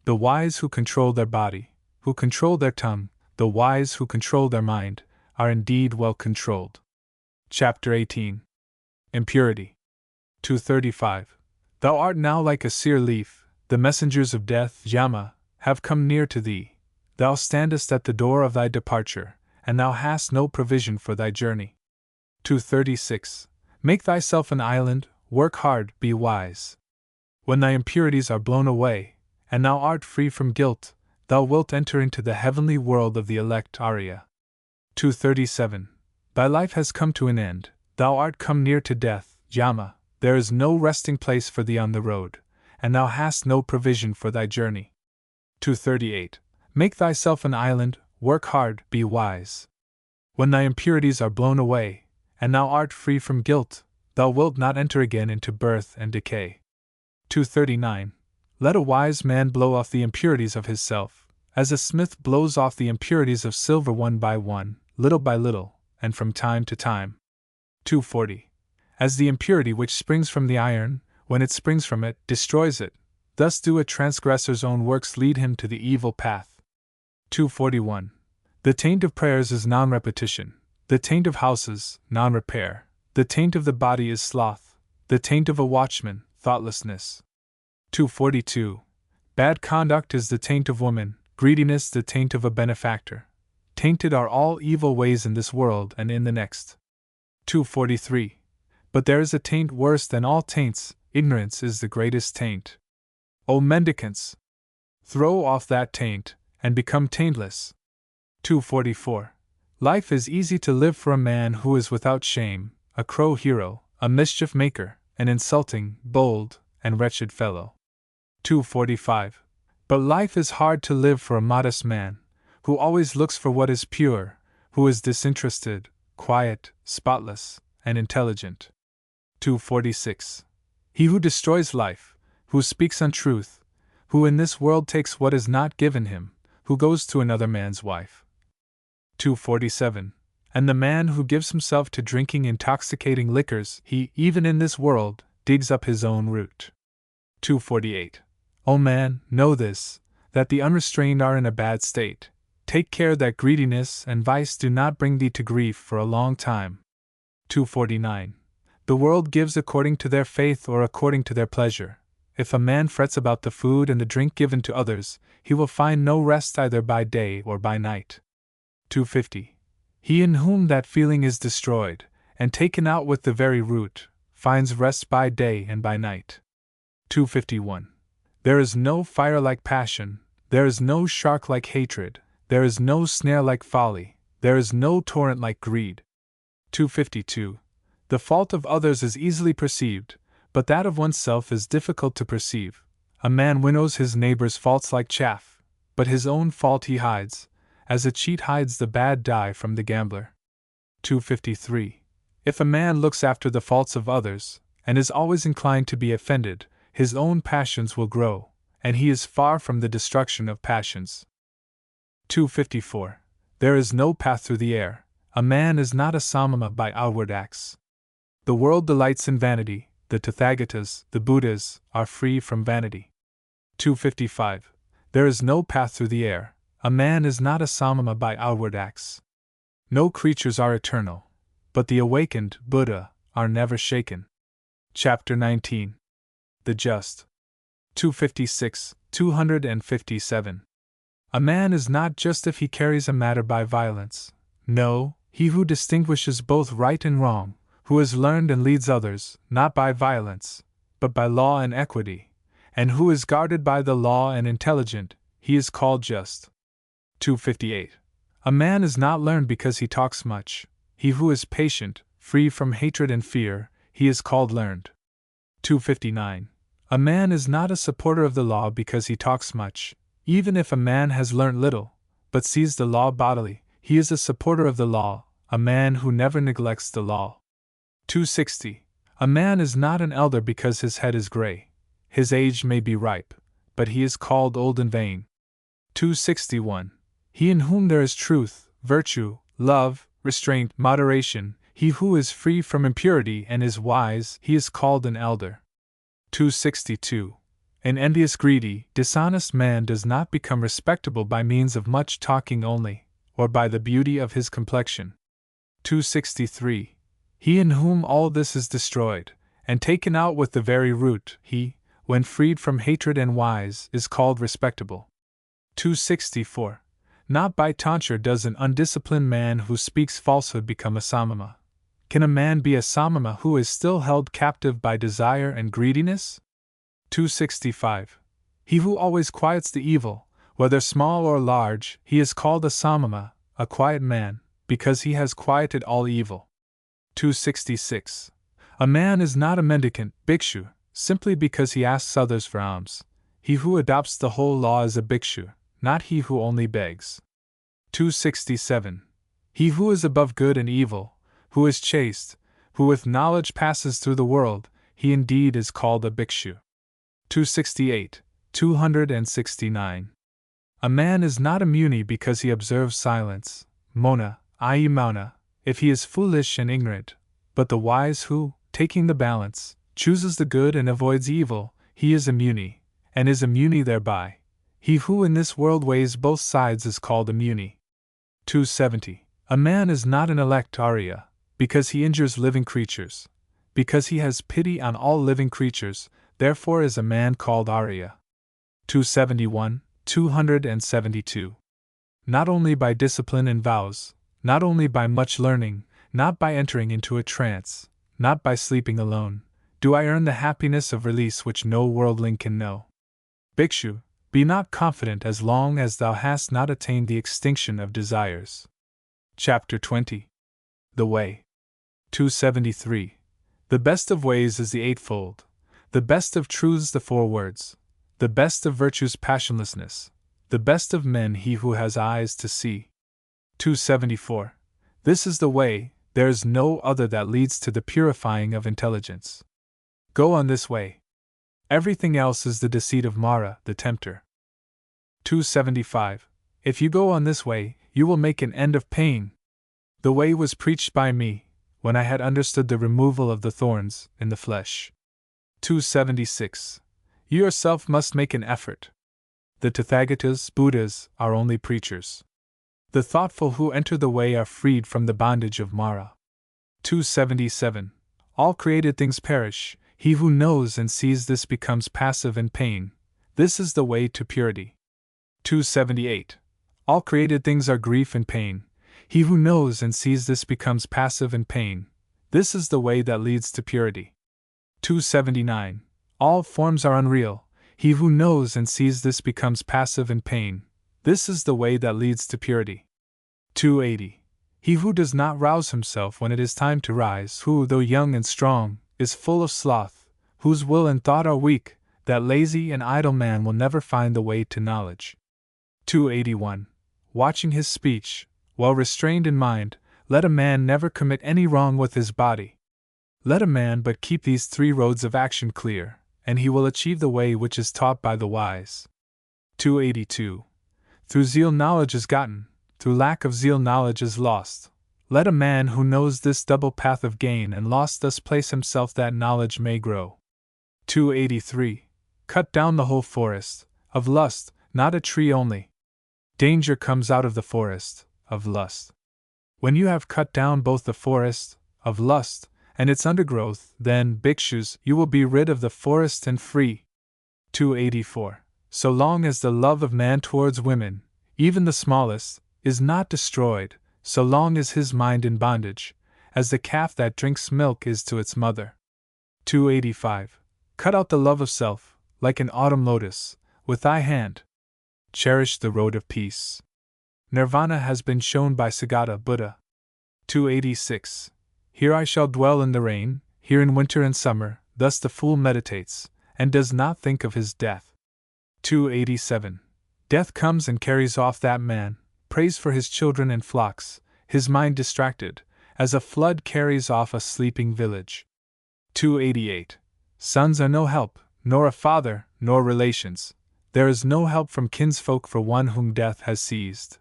The wise who control their body, who control their tongue, the wise who control their mind, are indeed well controlled. Chapter 18. Impurity. 2:35. Thou art now like a sere leaf, the messengers of death, Yama, have come near to thee. Thou standest at the door of thy departure, and thou hast no provision for thy journey. 2:36. Make thyself an island, work hard, be wise. When thy impurities are blown away, and thou art free from guilt, thou wilt enter into the heavenly world of the elect Arya. 2:37. Thy life has come to an end, thou art come near to death, Yama, there is no resting place for thee on the road, and thou hast no provision for thy journey. 2:38. Make thyself an island, work hard, be wise. When thy impurities are blown away, and thou art free from guilt, thou wilt not enter again into birth and decay. 2:39. Let a wise man blow off the impurities of his self, as a smith blows off the impurities of silver one by one, little by little, and from time to time. 2:40. As the impurity which springs from the iron, when it springs from it, destroys it, thus do a transgressor's own works lead him to the evil path. 2:41. The taint of prayers is non-repetition, the taint of houses, non-repair, the taint of the body is sloth, the taint of a watchman, thoughtlessness. 2:42. Bad conduct is the taint of woman, greediness the taint of a benefactor. Tainted are all evil ways in this world and in the next. 2:43. But there is a taint worse than all taints, ignorance is the greatest taint. O mendicants! Throw off that taint, and become taintless. 2:44. Life is easy to live for a man who is without shame, a crow hero, a mischief maker, an insulting, bold, and wretched fellow. 2:45. But life is hard to live for a modest man, who always looks for what is pure, who is disinterested, quiet, spotless, and intelligent. 2:46. He who destroys life, who speaks untruth, who in this world takes what is not given him, who goes to another man's wife. 2:47. And the man who gives himself to drinking intoxicating liquors, he, even in this world, digs up his own root. 2:48. O man, know this, that the unrestrained are in a bad state. Take care that greediness and vice do not bring thee to grief for a long time. 2:49. The world gives according to their faith or according to their pleasure. If a man frets about the food and the drink given to others, he will find no rest either by day or by night. 2:50. He in whom that feeling is destroyed, and taken out with the very root, finds rest by day and by night. 2:51. There is no fire like passion, there is no shark like hatred, there is no snare like folly, there is no torrent like greed. 2:52. The fault of others is easily perceived, but that of oneself is difficult to perceive. A man winnows his neighbor's faults like chaff, but his own fault he hides, as a cheat hides the bad die from the gambler. 253. If a man looks after the faults of others, and is always inclined to be offended, his own passions will grow, and he is far from the destruction of passions. 254. There is no path through the air. A man is not a samama by outward acts. The world delights in vanity, the Tathagatas, the Buddhas, are free from vanity. 255. There is no path through the air. A man is not a samama by outward acts. No creatures are eternal, but the awakened Buddha are never shaken. Chapter 19. The Just. 256, 257. A man is not just if he carries a matter by violence. No, he who distinguishes both right and wrong, who has learned and leads others, not by violence, but by law and equity, and who is guarded by the law and intelligent, he is called just. 258. A man is not learned because he talks much. He who is patient, free from hatred and fear, he is called learned. 259. A man is not a supporter of the law because he talks much. Even if a man has learnt little, but sees the law bodily, he is a supporter of the law, a man who never neglects the law. 260. A man is not an elder because his head is gray. His age may be ripe, but he is called old and vain. 261. He in whom there is truth, virtue, love, restraint, moderation, he who is free from impurity and is wise, he is called an elder. 262. An envious, greedy, dishonest man does not become respectable by means of much talking only, or by the beauty of his complexion. 263. He in whom all this is destroyed, and taken out with the very root, he, when freed from hatred and wise, is called respectable. 264. Not by tonsure does an undisciplined man who speaks falsehood become a samama. Can a man be a samama who is still held captive by desire and greediness? 265. He who always quiets the evil, whether small or large, he is called a samama, a quiet man, because he has quieted all evil. 266. A man is not a mendicant, bhikshu, simply because he asks others for alms. He who adopts the whole law is a bhikshu, not he who only begs. 267. He who is above good and evil, who is chaste, who with knowledge passes through the world, he indeed is called a bhikshu. 268, 269. A man is not a muni because he observes silence, mona, i.e. mauna, if he is foolish and ignorant, but the wise who, taking the balance, chooses the good and avoids evil, he is a muni, and is a muni thereby. He who in this world weighs both sides is called a muni. 270. A man is not an elect Arya, because he injures living creatures. Because he has pity on all living creatures, therefore is a man called Arya. 271, 272. Not only by discipline and vows, not only by much learning, not by entering into a trance, not by sleeping alone, do I earn the happiness of release which no worldling can know. Bhikshu, be not confident as long as thou hast not attained the extinction of desires. Chapter 20. The Way. 273. The best of ways is the eightfold. The best of truths the four words. The best of virtues passionlessness. The best of men he who has eyes to see. 274. This is the way, there is no other that leads to the purifying of intelligence. Go on this way. Everything else is the deceit of Mara, the tempter. 275. If you go on this way, you will make an end of pain. The way was preached by me, when I had understood the removal of the thorns in the flesh. 276. You yourself must make an effort. The Tathagatas, Buddhas, are only preachers. The thoughtful who enter the way are freed from the bondage of Mara. 277. All created things perish. He who knows and sees this becomes passive in pain. This is the way to purity. 278. All created things are grief and pain. He who knows and sees this becomes passive in pain. This is the way that leads to purity. 279. All forms are unreal. He who knows and sees this becomes passive in pain. This is the way that leads to purity. 280. He who does not rouse himself when it is time to rise, who, though young and strong, is full of sloth, whose will and thought are weak, that lazy and idle man will never find the way to knowledge. 281. Watching his speech, well restrained in mind, let a man never commit any wrong with his body. Let a man but keep these three roads of action clear, and he will achieve the way which is taught by the wise. 282. Through zeal knowledge is gotten, through lack of zeal knowledge is lost. Let a man who knows this double path of gain and loss thus place himself that knowledge may grow. 283. Cut down the whole forest of lust, not a tree only. Danger comes out of the forest of lust. When you have cut down both the forest of lust and its undergrowth, then, bhikshus, you will be rid of the forest and free. 284. So long as the love of man towards women, even the smallest, is not destroyed, so long is his mind in bondage, as the calf that drinks milk is to its mother. 285. Cut out the love of self, like an autumn lotus, with thy hand. Cherish the road of peace. Nirvana has been shown by Sagata Buddha. 286. Here I shall dwell in the rain, here in winter and summer, thus the fool meditates, and does not think of his death. 287. Death comes and carries off that man, prays for his children and flocks, his mind distracted, as a flood carries off a sleeping village. 288. Sons are no help, nor a father, nor relations. There is no help from kinsfolk for one whom death has seized.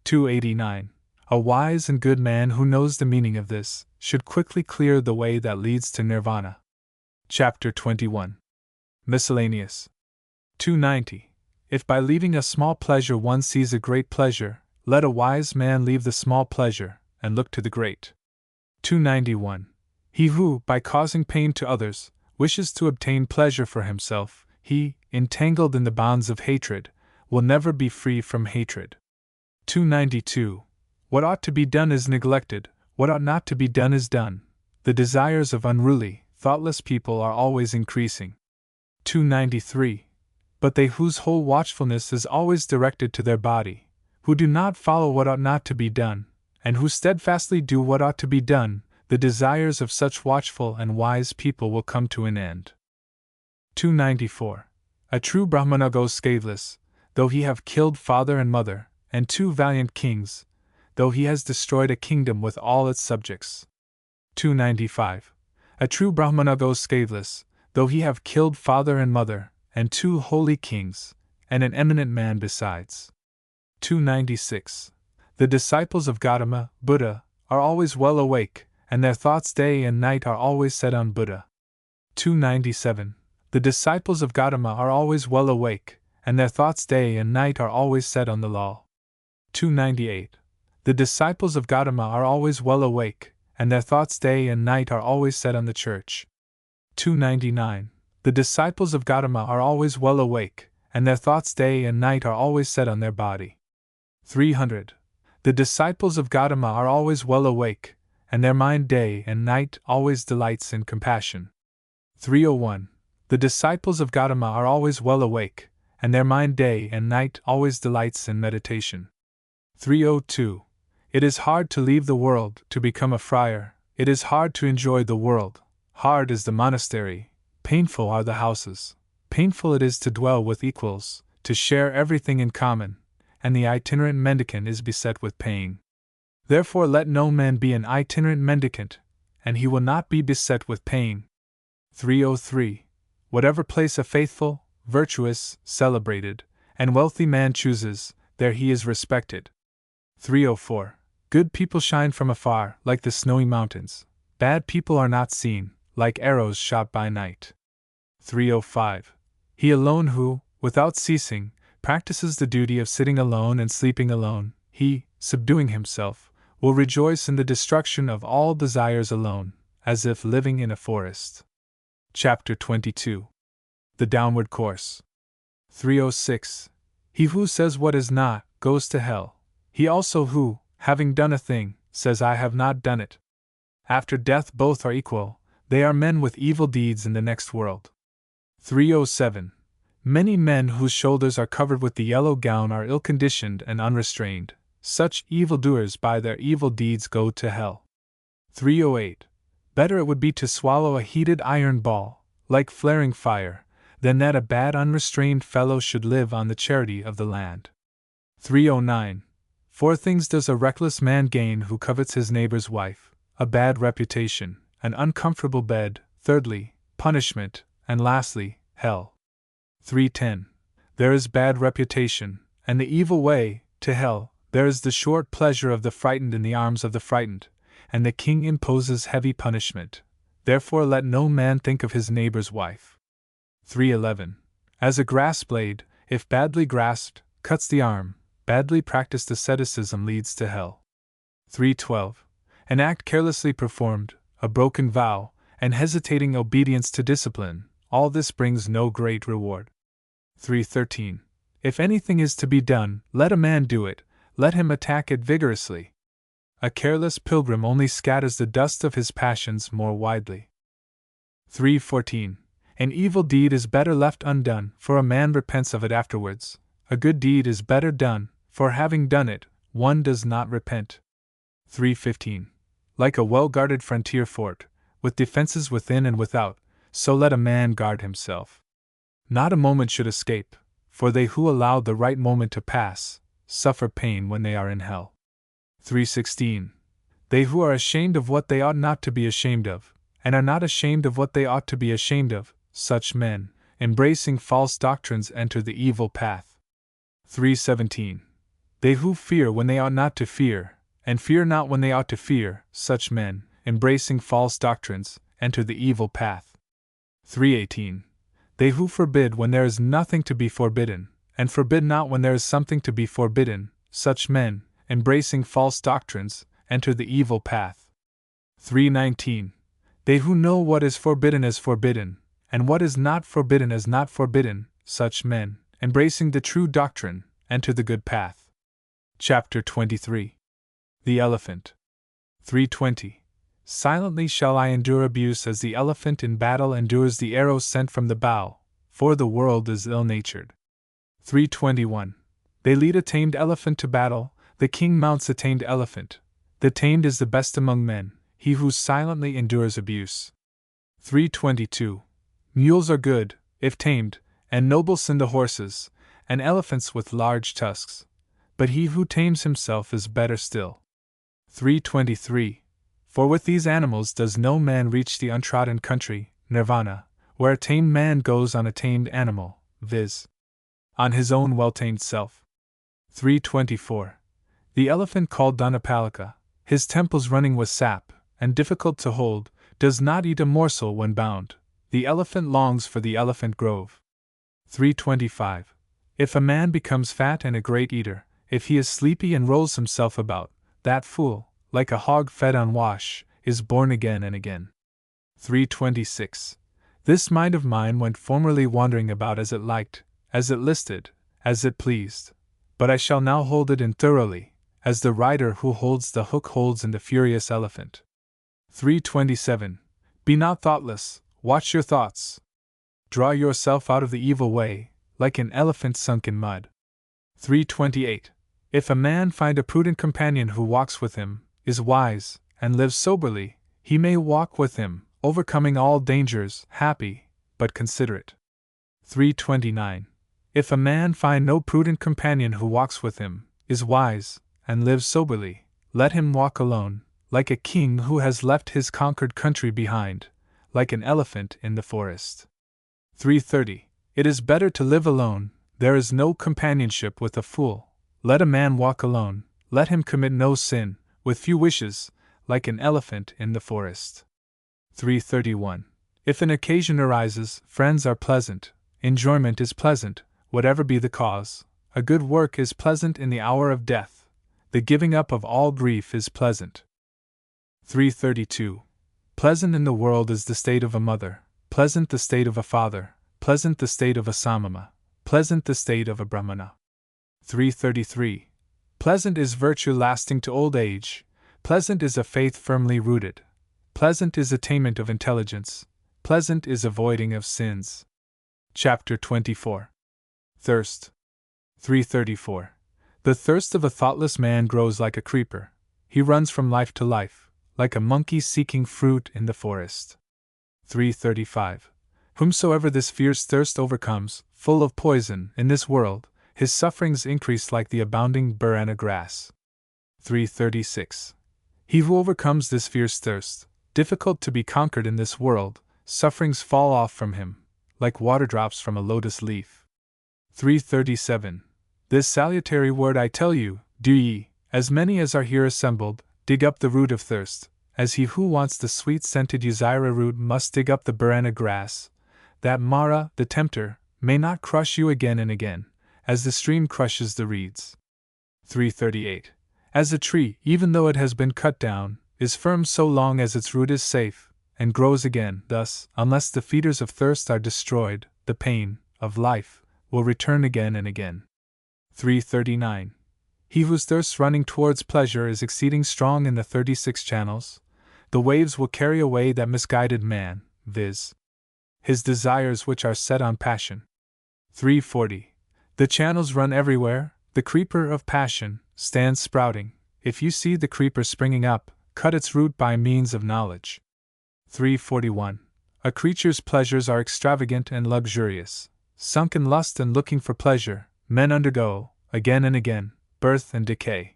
289. A wise and good man who knows the meaning of this should quickly clear the way that leads to nirvana. Chapter 21. Miscellaneous. 290. If by leaving a small pleasure one sees a great pleasure, let a wise man leave the small pleasure and look to the great. 291. He who, by causing pain to others, wishes to obtain pleasure for himself, he, entangled in the bonds of hatred, will never be free from hatred. 292. What ought to be done is neglected, what ought not to be done is done. The desires of unruly, thoughtless people are always increasing. 293. But they whose whole watchfulness is always directed to their body, who do not follow what ought not to be done, and who steadfastly do what ought to be done, the desires of such watchful and wise people will come to an end. 294. A true Brahmana goes scatheless, though he have killed father and mother, and two valiant kings, though he has destroyed a kingdom with all its subjects. 295. A true Brahmana goes scatheless, though he have killed father and mother, and two holy kings, and an eminent man besides. 296. The disciples of Gautama, Buddha, are always well awake, and their thoughts day and night are always set on Buddha. 297. The disciples of Gautama are always well awake, and their thoughts day and night are always set on the law. 298. The disciples of Gautama are always well awake, and their thoughts day and night are always set on the church. 299. The disciples of Gautama are always well awake, and their thoughts day and night are always set on their body. 300. The disciples of Gautama are always well awake, and their mind day and night always delights in compassion. 301. The disciples of Gautama are always well awake, and their mind day and night always delights in meditation. 302. It is hard to leave the world, to become a friar, it is hard to enjoy the world, hard is the monastery, painful are the houses, painful it is to dwell with equals, to share everything in common, and the itinerant mendicant is beset with pain. Therefore let no man be an itinerant mendicant, and he will not be beset with pain. 303. Whatever place a faithful, virtuous, celebrated, and wealthy man chooses, there he is respected. 304. Good people shine from afar, like the snowy mountains. Bad people are not seen, like arrows shot by night. 305. He alone who, without ceasing, practices the duty of sitting alone and sleeping alone, he, subduing himself, will rejoice in the destruction of all desires alone, as if living in a forest. Chapter 22. The Downward Course. 306. He who says what is not, goes to hell. He also who, having done a thing, says I have not done it. After death both are equal, they are men with evil deeds in the next world. 307. Many men whose shoulders are covered with the yellow gown are ill-conditioned and unrestrained, such evildoers by their evil deeds go to hell. 308. Better it would be to swallow a heated iron ball, like flaring fire, than that a bad unrestrained fellow should live on the charity of the land. 309. 4 things does a reckless man gain who covets his neighbor's wife: a bad reputation, an uncomfortable bed, thirdly, punishment, and lastly, hell. 310. There is bad reputation, and the evil way, to hell. There is the short pleasure of the frightened in the arms of the frightened, and the king imposes heavy punishment. Therefore let no man think of his neighbor's wife. 311. As a grass blade, if badly grasped, cuts the arm, badly practiced asceticism leads to hell. 312. An act carelessly performed, a broken vow, and hesitating obedience to discipline, all this brings no great reward. 313. If anything is to be done, let a man do it, let him attack it vigorously. A careless pilgrim only scatters the dust of his passions more widely. 314. An evil deed is better left undone, for a man repents of it afterwards. A good deed is better done, for having done it, one does not repent. 315. Like a well-guarded frontier fort, with defenses within and without, so let a man guard himself. Not a moment should escape, for they who allow the right moment to pass, suffer pain when they are in hell. 316. They who are ashamed of what they ought not to be ashamed of, and are not ashamed of what they ought to be ashamed of, such men, embracing false doctrines, enter the evil path. 317. They who fear when they ought not to fear, and fear not when they ought to fear, such men, embracing false doctrines, enter the evil path. 318. They who forbid when there is nothing to be forbidden, and forbid not when there is something to be forbidden, such men, embracing false doctrines, enter the evil path. 319. They who know what is forbidden as forbidden, and what is not forbidden as not forbidden, such men, embracing the true doctrine, enter the good path. Chapter 23. The Elephant. 320. Silently shall I endure abuse as the elephant in battle endures the arrow sent from the bow, for the world is ill-natured. 321. They lead a tamed elephant to battle, the king mounts a tamed elephant. The tamed is the best among men, he who silently endures abuse. 322. Mules are good, if tamed, and noble sin the horses, and elephants with large tusks. But he who tames himself is better still. 323. For with these animals does no man reach the untrodden country, nirvana, where a tamed man goes on a tamed animal, viz. on his own well-tamed self. 324. The elephant called Dhammapada, his temples running with sap, and difficult to hold, does not eat a morsel when bound. The elephant longs for the elephant grove. 325. If a man becomes fat and a great eater, if he is sleepy and rolls himself about, that fool, like a hog fed on wash, is born again and again. 326. This mind of mine went formerly wandering about as it liked, as it listed, as it pleased. But I shall now hold it in thoroughly, as the rider who holds the hook holds in the furious elephant. 327. Be not thoughtless, watch your thoughts. Draw yourself out of the evil way, like an elephant sunk in mud. 328. If a man find a prudent companion who walks with him, is wise, and lives soberly, he may walk with him, overcoming all dangers, happy, but considerate. 329. If a man find no prudent companion who walks with him, is wise, and lives soberly, let him walk alone, like a king who has left his conquered country behind, like an elephant in the forest. 330. It is better to live alone, there is no companionship with a fool. Let a man walk alone, let him commit no sin, with few wishes, like an elephant in the forest. 331. If an occasion arises, friends are pleasant, enjoyment is pleasant, whatever be the cause. A good work is pleasant in the hour of death. The giving up of all grief is pleasant. 332. Pleasant in the world is the state of a mother, pleasant the state of a father, pleasant the state of a samama, pleasant the state of a brahmana. 333. Pleasant is virtue lasting to old age, pleasant is a faith firmly rooted, pleasant is attainment of intelligence, pleasant is avoiding of sins. Chapter 24. Thirst. 334. The thirst of a thoughtless man grows like a creeper. He runs from life to life, like a monkey seeking fruit in the forest. 335. Whomsoever this fierce thirst overcomes, full of poison, in this world, his sufferings increase like the abounding burana grass. 336. He who overcomes this fierce thirst, difficult to be conquered in this world, sufferings fall off from him, like water drops from a lotus leaf. 337. This salutary word I tell you, do ye, as many as are here assembled, dig up the root of thirst, as he who wants the sweet-scented Uzira root must dig up the burana grass, that Mara, the tempter, may not crush you again and again, as the stream crushes the reeds. 338. As a tree, even though it has been cut down, is firm so long as its root is safe, and grows again, thus, unless the feeders of thirst are destroyed, the pain of life will return again and again. 339. He whose thirst running towards pleasure is exceeding strong in the 36 channels, the waves will carry away that misguided man, viz. his desires which are set on passion. 340. The channels run everywhere, the creeper of passion stands sprouting. If you see the creeper springing up, cut its root by means of knowledge. 341. A creature's pleasures are extravagant and luxurious. Sunk in lust and looking for pleasure, men undergo, again and again, birth and decay.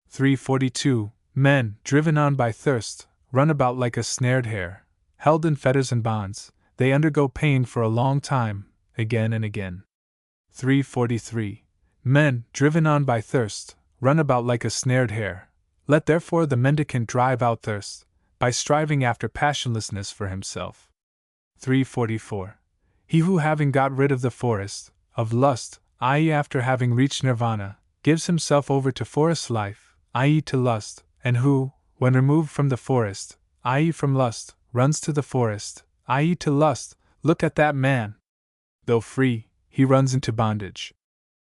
342. Men, driven on by thirst, run about like a snared hare. Held in fetters and bonds, they undergo pain for a long time, again and again. 343. Men, driven on by thirst, run about like a snared hare. Let therefore the mendicant drive out thirst, by striving after passionlessness for himself. 344. He who, having got rid of the forest, of lust, i.e., after having reached nirvana, gives himself over to forest life, i.e., to lust, and who, when removed from the forest, i.e., from lust, runs to the forest, i.e., to lust, look at that man. Though free, he runs into bondage.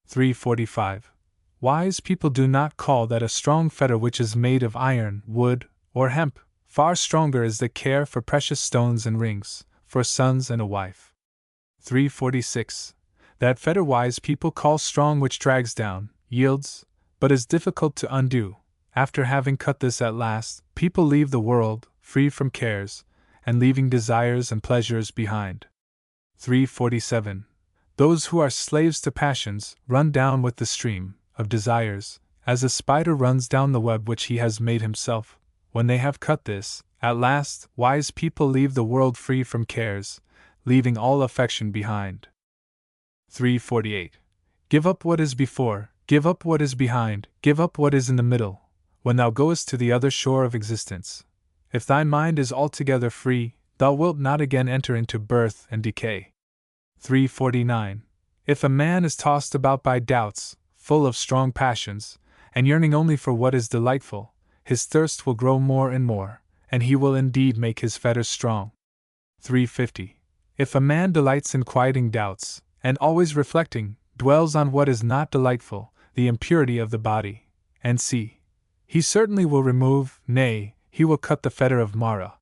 345. Wise people do not call that a strong fetter which is made of iron, wood, or hemp. Far stronger is the care for precious stones and rings, for sons and a wife. 346. That fetter wise people call strong which drags down, yields, but is difficult to undo. After having cut this at last, people leave the world, free from cares, and leaving desires and pleasures behind. 347. Those who are slaves to passions run down with the stream of desires, as a spider runs down the web which he has made himself. When they have cut this, at last, wise people leave the world free from cares, leaving all affection behind. 348. Give up what is before, give up what is behind, give up what is in the middle, when thou goest to the other shore of existence. If thy mind is altogether free, thou wilt not again enter into birth and decay. 349. If a man is tossed about by doubts, full of strong passions, and yearning only for what is delightful, his thirst will grow more and more, and he will indeed make his fetters strong. 350. If a man delights in quieting doubts, and always reflecting, dwells on what is not delightful, the impurity of the body, and see, he certainly will remove, nay, he will cut the fetter of Mara.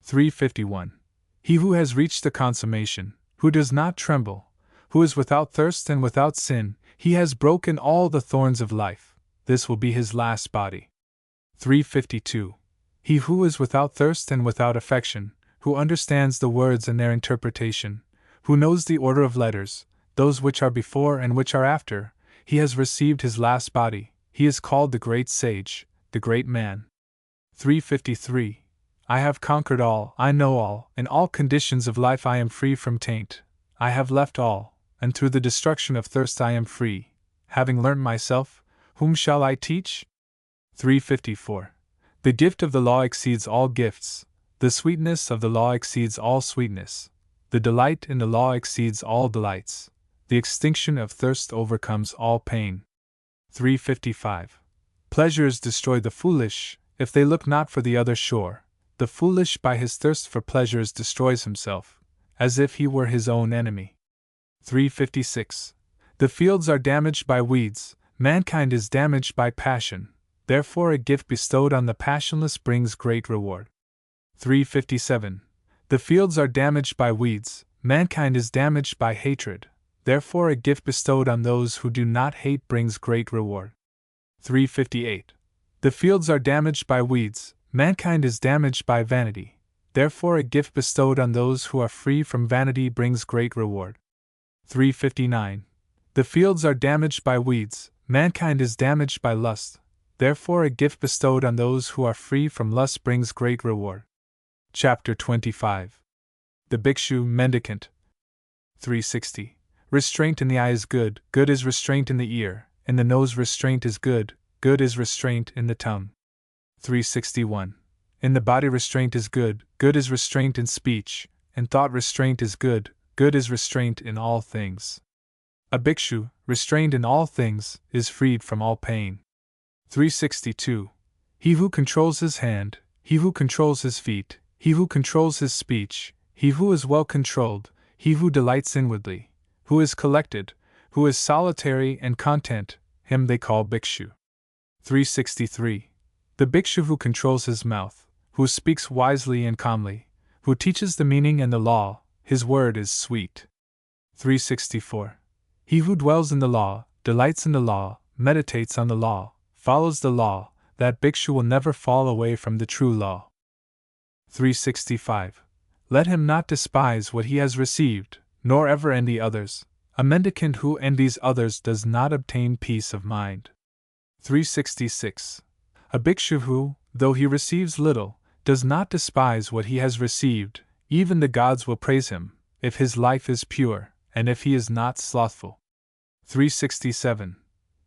351. He who has reached the consummation, who does not tremble, who is without thirst and without sin, he has broken all the thorns of life. This will be his last body. 352. He who is without thirst and without affection, who understands the words and their interpretation, who knows the order of letters, those which are before and which are after, he has received his last body. He is called the great sage, the great man. 353. I have conquered all, I know all, in all conditions of life I am free from taint. I have left all, and through the destruction of thirst I am free. Having learnt myself, whom shall I teach? 354. The gift of the law exceeds all gifts, the sweetness of the law exceeds all sweetness, the delight in the law exceeds all delights, the extinction of thirst overcomes all pain. 355. Pleasures destroy the foolish, if they look not for the other shore. The foolish by his thirst for pleasures destroys himself, as if he were his own enemy. 356. The fields are damaged by weeds, mankind is damaged by passion, therefore a gift bestowed on the passionless brings great reward. 357. The fields are damaged by weeds, mankind is damaged by hatred, therefore a gift bestowed on those who do not hate brings great reward. 358. The fields are damaged by weeds, mankind is damaged by vanity, therefore a gift bestowed on those who are free from vanity brings great reward. 359. The fields are damaged by weeds, mankind is damaged by lust, therefore a gift bestowed on those who are free from lust brings great reward. Chapter 25. The Bhikshu Mendicant. 360. Restraint in the eye is good, good is restraint in the ear, in the nose restraint is good, good is restraint in the tongue. 361. In the body restraint is good, good is restraint in speech, in thought restraint is good, good is restraint in all things. A bhikshu, restrained in all things, is freed from all pain. 362. He who controls his hand, he who controls his feet, he who controls his speech, he who is well controlled, he who delights inwardly, who is collected, who is solitary and content, him they call bhikshu. 363. The bhikshu who controls his mouth, who speaks wisely and calmly, who teaches the meaning and the law, his word is sweet. 364. He who dwells in the law, delights in the law, meditates on the law, follows the law, that bhikshu will never fall away from the true law. 365. Let him not despise what he has received, nor ever envy others. A mendicant who envies others does not obtain peace of mind. 366. A bhikshu who, though he receives little, does not despise what he has received, even the gods will praise him, if his life is pure, and if he is not slothful. 367.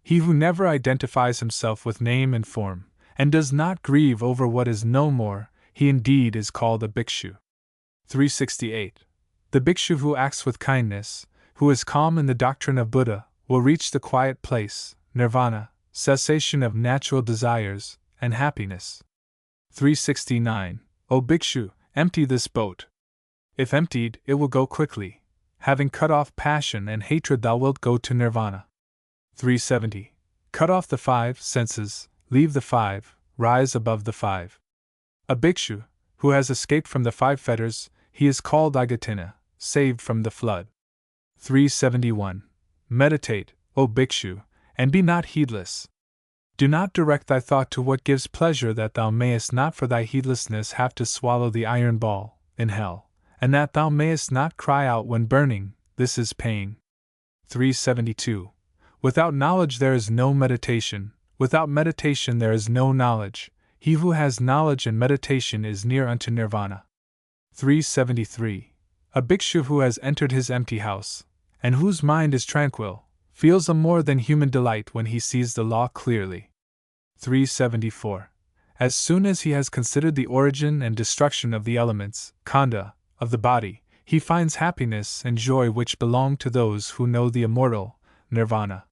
He who never identifies himself with name and form, and does not grieve over what is no more, he indeed is called a bhikshu. 368. The bhikshu who acts with kindness, who is calm in the doctrine of Buddha, will reach the quiet place, nirvana, cessation of natural desires, and happiness. 369. O bhikshu, empty this boat. If emptied, it will go quickly. Having cut off passion and hatred, thou wilt go to nirvana. 370. Cut off the 5 senses, leave the 5, rise above the 5. A bhikshu, who has escaped from the 5 fetters, he is called Agatina, saved from the flood. 371. Meditate, O bhikshu, and be not heedless. Do not direct thy thought to what gives pleasure, that thou mayest not for thy heedlessness have to swallow the iron ball, in hell, and that thou mayest not cry out when burning, this is pain. 372. Without knowledge there is no meditation, without meditation there is no knowledge, he who has knowledge and meditation is near unto nirvana. 373. A bhikshu who has entered his empty house, and whose mind is tranquil, feels a more than human delight when he sees the law clearly. 374. As soon as he has considered the origin and destruction of the elements, khanda, of the body, he finds happiness and joy which belong to those who know the immortal, nirvana.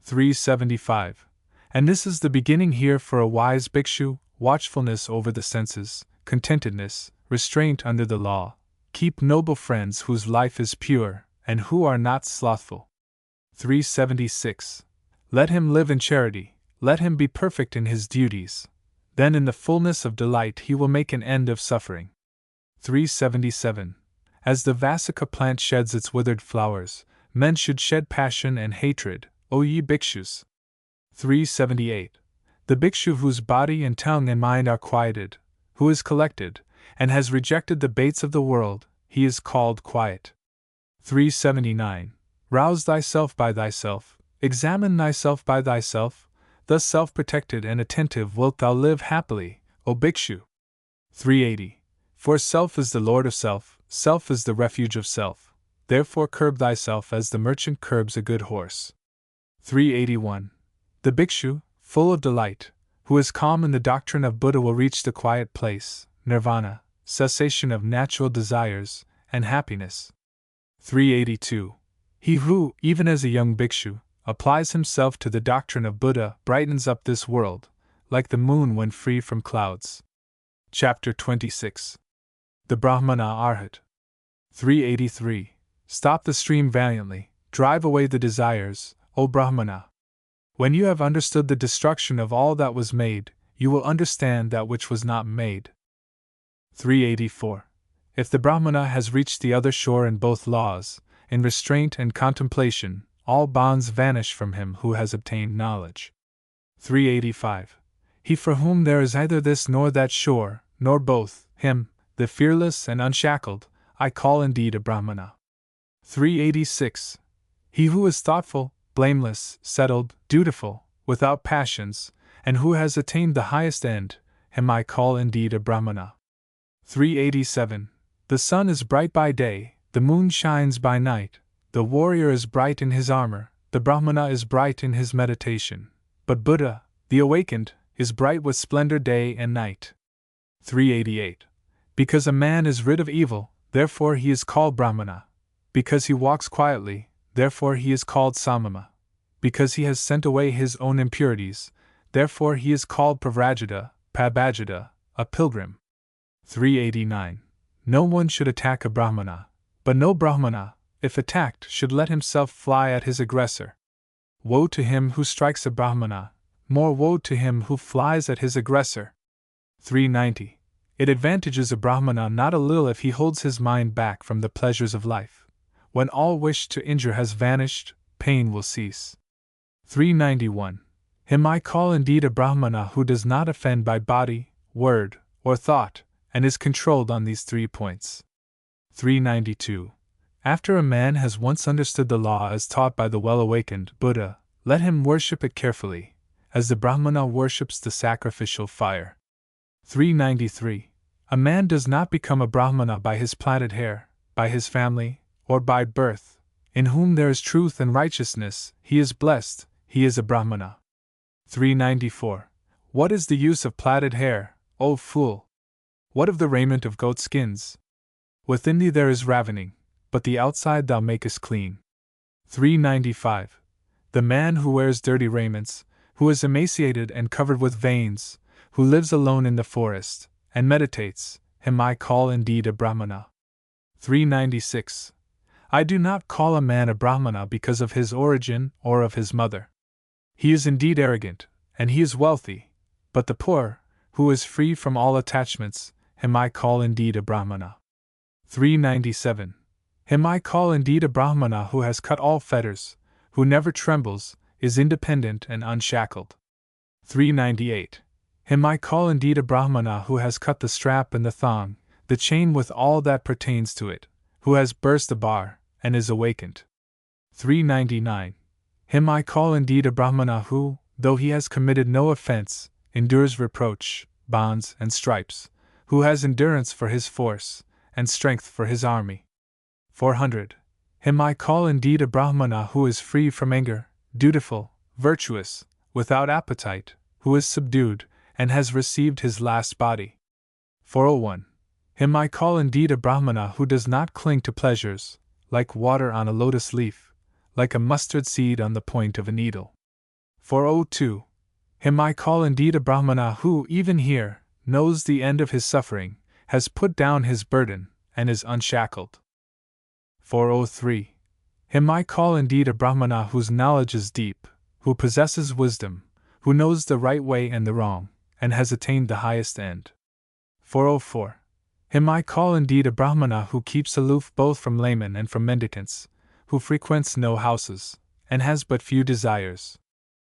375. And this is the beginning here for a wise bhikshu: watchfulness over the senses, contentedness, restraint under the law, keep noble friends whose life is pure, and who are not slothful. 376. Let him live in charity, let him be perfect in his duties, then in the fullness of delight he will make an end of suffering. 377. As the Vasika plant sheds its withered flowers, men should shed passion and hatred, O ye bhikshus. 378. The bhikshu whose body and tongue and mind are quieted, who is collected, and has rejected the baits of the world, he is called quiet. 379. Rouse thyself by thyself, examine thyself by thyself, thus self-protected and attentive wilt thou live happily, O bhikshu. 380. For self is the lord of self, self is the refuge of self, therefore curb thyself as the merchant curbs a good horse. 381. The bhikshu, full of delight, who is calm in the doctrine of Buddha will reach the quiet place, nirvana, cessation of natural desires, and happiness. 382. He who, even as a young bhikshu, applies himself to the doctrine of Buddha brightens up this world, like the moon when free from clouds. Chapter 26. The Brahmana Arhat. 383. Stop the stream valiantly, drive away the desires, O Brahmana. When you have understood the destruction of all that was made, you will understand that which was not made. 384. If the Brahmana has reached the other shore in both laws, in restraint and contemplation, all bonds vanish from him who has obtained knowledge. 385. He for whom there is neither this nor that sure, nor both, him, the fearless and unshackled, I call indeed a Brahmana. 386. He who is thoughtful, blameless, settled, dutiful, without passions, and who has attained the highest end, him I call indeed a Brahmana. 387. The sun is bright by day, the moon shines by night, the warrior is bright in his armor, the Brahmana is bright in his meditation, but Buddha, the awakened, is bright with splendor day and night. 388. Because a man is rid of evil, therefore he is called Brahmana. Because he walks quietly, therefore he is called Samama. Because he has sent away his own impurities, therefore he is called Pravrajita, Pabhajita, a pilgrim. 389. No one should attack a Brahmana, but no Brahmana, if attacked, should let himself fly at his aggressor. Woe to him who strikes a Brahmana, more woe to him who flies at his aggressor. 390. It advantages a Brahmana not a little if he holds his mind back from the pleasures of life. When all wish to injure has vanished, pain will cease. 391. Him I call indeed a Brahmana who does not offend by body, word, or thought, and is controlled on these 3 points. 392. After a man has once understood the law as taught by the well-awakened Buddha, let him worship it carefully, as the Brahmana worships the sacrificial fire. 393. A man does not become a Brahmana by his plaited hair, by his family, or by birth. In whom there is truth and righteousness, he is blessed, he is a Brahmana. 394. What is the use of plaited hair, O fool? What of the raiment of goat skins? Within thee there is ravening, but the outside thou makest clean. 395. The man who wears dirty raiments, who is emaciated and covered with veins, who lives alone in the forest, and meditates, him I call indeed a Brahmana. 396. I do not call a man a Brahmana because of his origin or of his mother. He is indeed arrogant, and he is wealthy, but the poor, who is free from all attachments, him I call indeed a Brahmana. 397. Him I call indeed a Brahmana who has cut all fetters, who never trembles, is independent and unshackled. 398. Him I call indeed a Brahmana who has cut the strap and the thong, the chain with all that pertains to it, who has burst the bar, and is awakened. 399. Him I call indeed a Brahmana who, though he has committed no offense, endures reproach, bonds, and stripes, who has endurance for his force, and strength for his army. 400. Him I call indeed a Brahmana who is free from anger, dutiful, virtuous, without appetite, who is subdued, and has received his last body. 401. Him I call indeed a Brahmana who does not cling to pleasures, like water on a lotus leaf, like a mustard seed on the point of a needle. 402. Him I call indeed a Brahmana who, even here, knows the end of his suffering, has put down his burden, and is unshackled. 403. Him I call indeed a Brahmana whose knowledge is deep, who possesses wisdom, who knows the right way and the wrong, and has attained the highest end. 404. Him I call indeed a Brahmana who keeps aloof both from laymen and from mendicants, who frequents no houses, and has but few desires.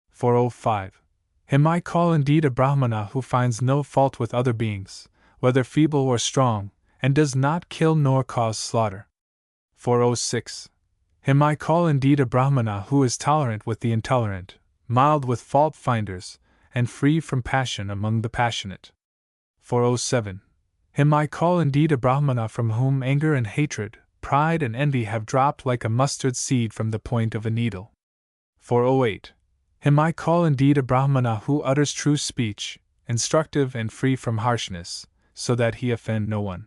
405. Him I call indeed a Brahmana who finds no fault with other beings, whether feeble or strong, and does not kill nor cause slaughter. 406. Him I call indeed a Brahmana who is tolerant with the intolerant, mild with fault-finders, and free from passion among the passionate. 407. Him I call indeed a Brahmana from whom anger and hatred, pride and envy have dropped like a mustard seed from the point of a needle. 408. Him I call indeed a Brahmana who utters true speech, instructive and free from harshness, so that he offend no one.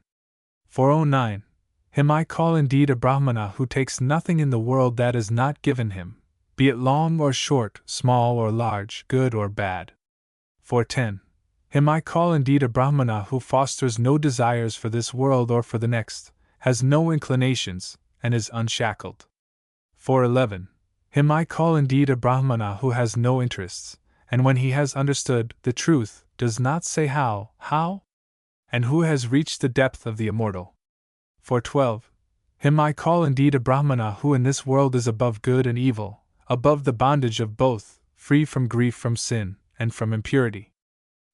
409. Him I call indeed a Brahmana who takes nothing in the world that is not given him, be it long or short, small or large, good or bad. 410. Him I call indeed a Brahmana who fosters no desires for this world or for the next, has no inclinations, and is unshackled. 411. Him I call indeed a Brahmana who has no interests, and when he has understood the truth, does not say how, and who has reached the depth of the immortal. 412. Him I call indeed a Brahmana who in this world is above good and evil, above the bondage of both, free from grief, from sin, and from impurity.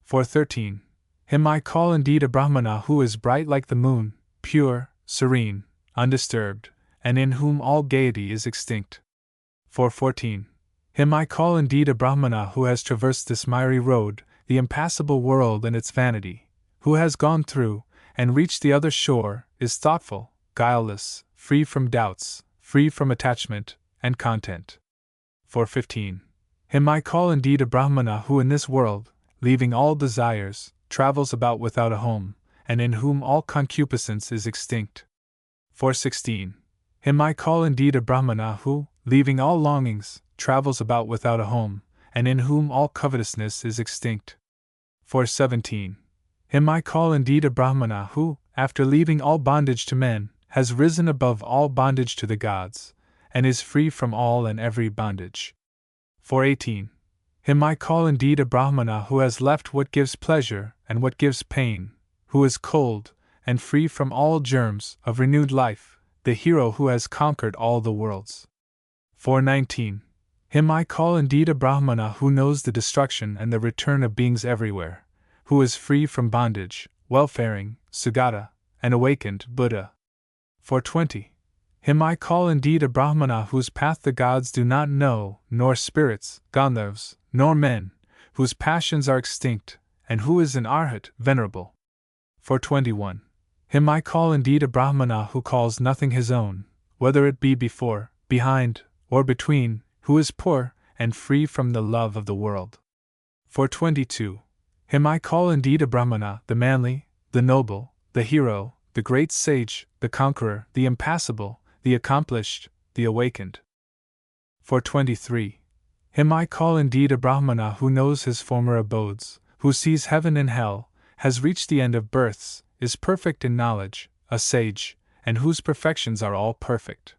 413. Him I call indeed a Brahmana who is bright like the moon, pure, serene, undisturbed, and in whom all gaiety is extinct. 414. Him I call indeed a Brahmana who has traversed this miry road, the impassable world and its vanity, who has gone through, and reached the other shore, is thoughtful, guileless, free from doubts, free from attachment, and content. 415. Him I call indeed a Brahmana who in this world, leaving all desires, travels about without a home, and in whom all concupiscence is extinct. 416. Him I call indeed a Brahmana who, leaving all longings, travels about without a home, and in whom all covetousness is extinct. 417. Him I call indeed a Brahmana who, after leaving all bondage to men, has risen above all bondage to the gods, and is free from all and every bondage. 418. Him I call indeed a Brahmana who has left what gives pleasure and what gives pain, who is cold, and free from all germs of renewed life, the hero who has conquered all the worlds. 419. Him I call indeed a Brahmana who knows the destruction and the return of beings everywhere, who is free from bondage, welfaring, Sugata, and awakened Buddha. 420. Him I call indeed a Brahmana whose path the gods do not know, nor spirits, Gandharvas, nor men, whose passions are extinct, and who is an Arhat, venerable. 421. Him I call indeed a Brahmana who calls nothing his own, whether it be before, behind, or between, who is poor, and free from the love of the world. 422. Him I call indeed a Brahmana, the manly, the noble, the hero, the great sage, the conqueror, the impassible, the accomplished, the awakened. 423. Him I call indeed a Brahmana who knows his former abodes, who sees heaven and hell, has reached the end of births, is perfect in knowledge, a sage, and whose perfections are all perfect.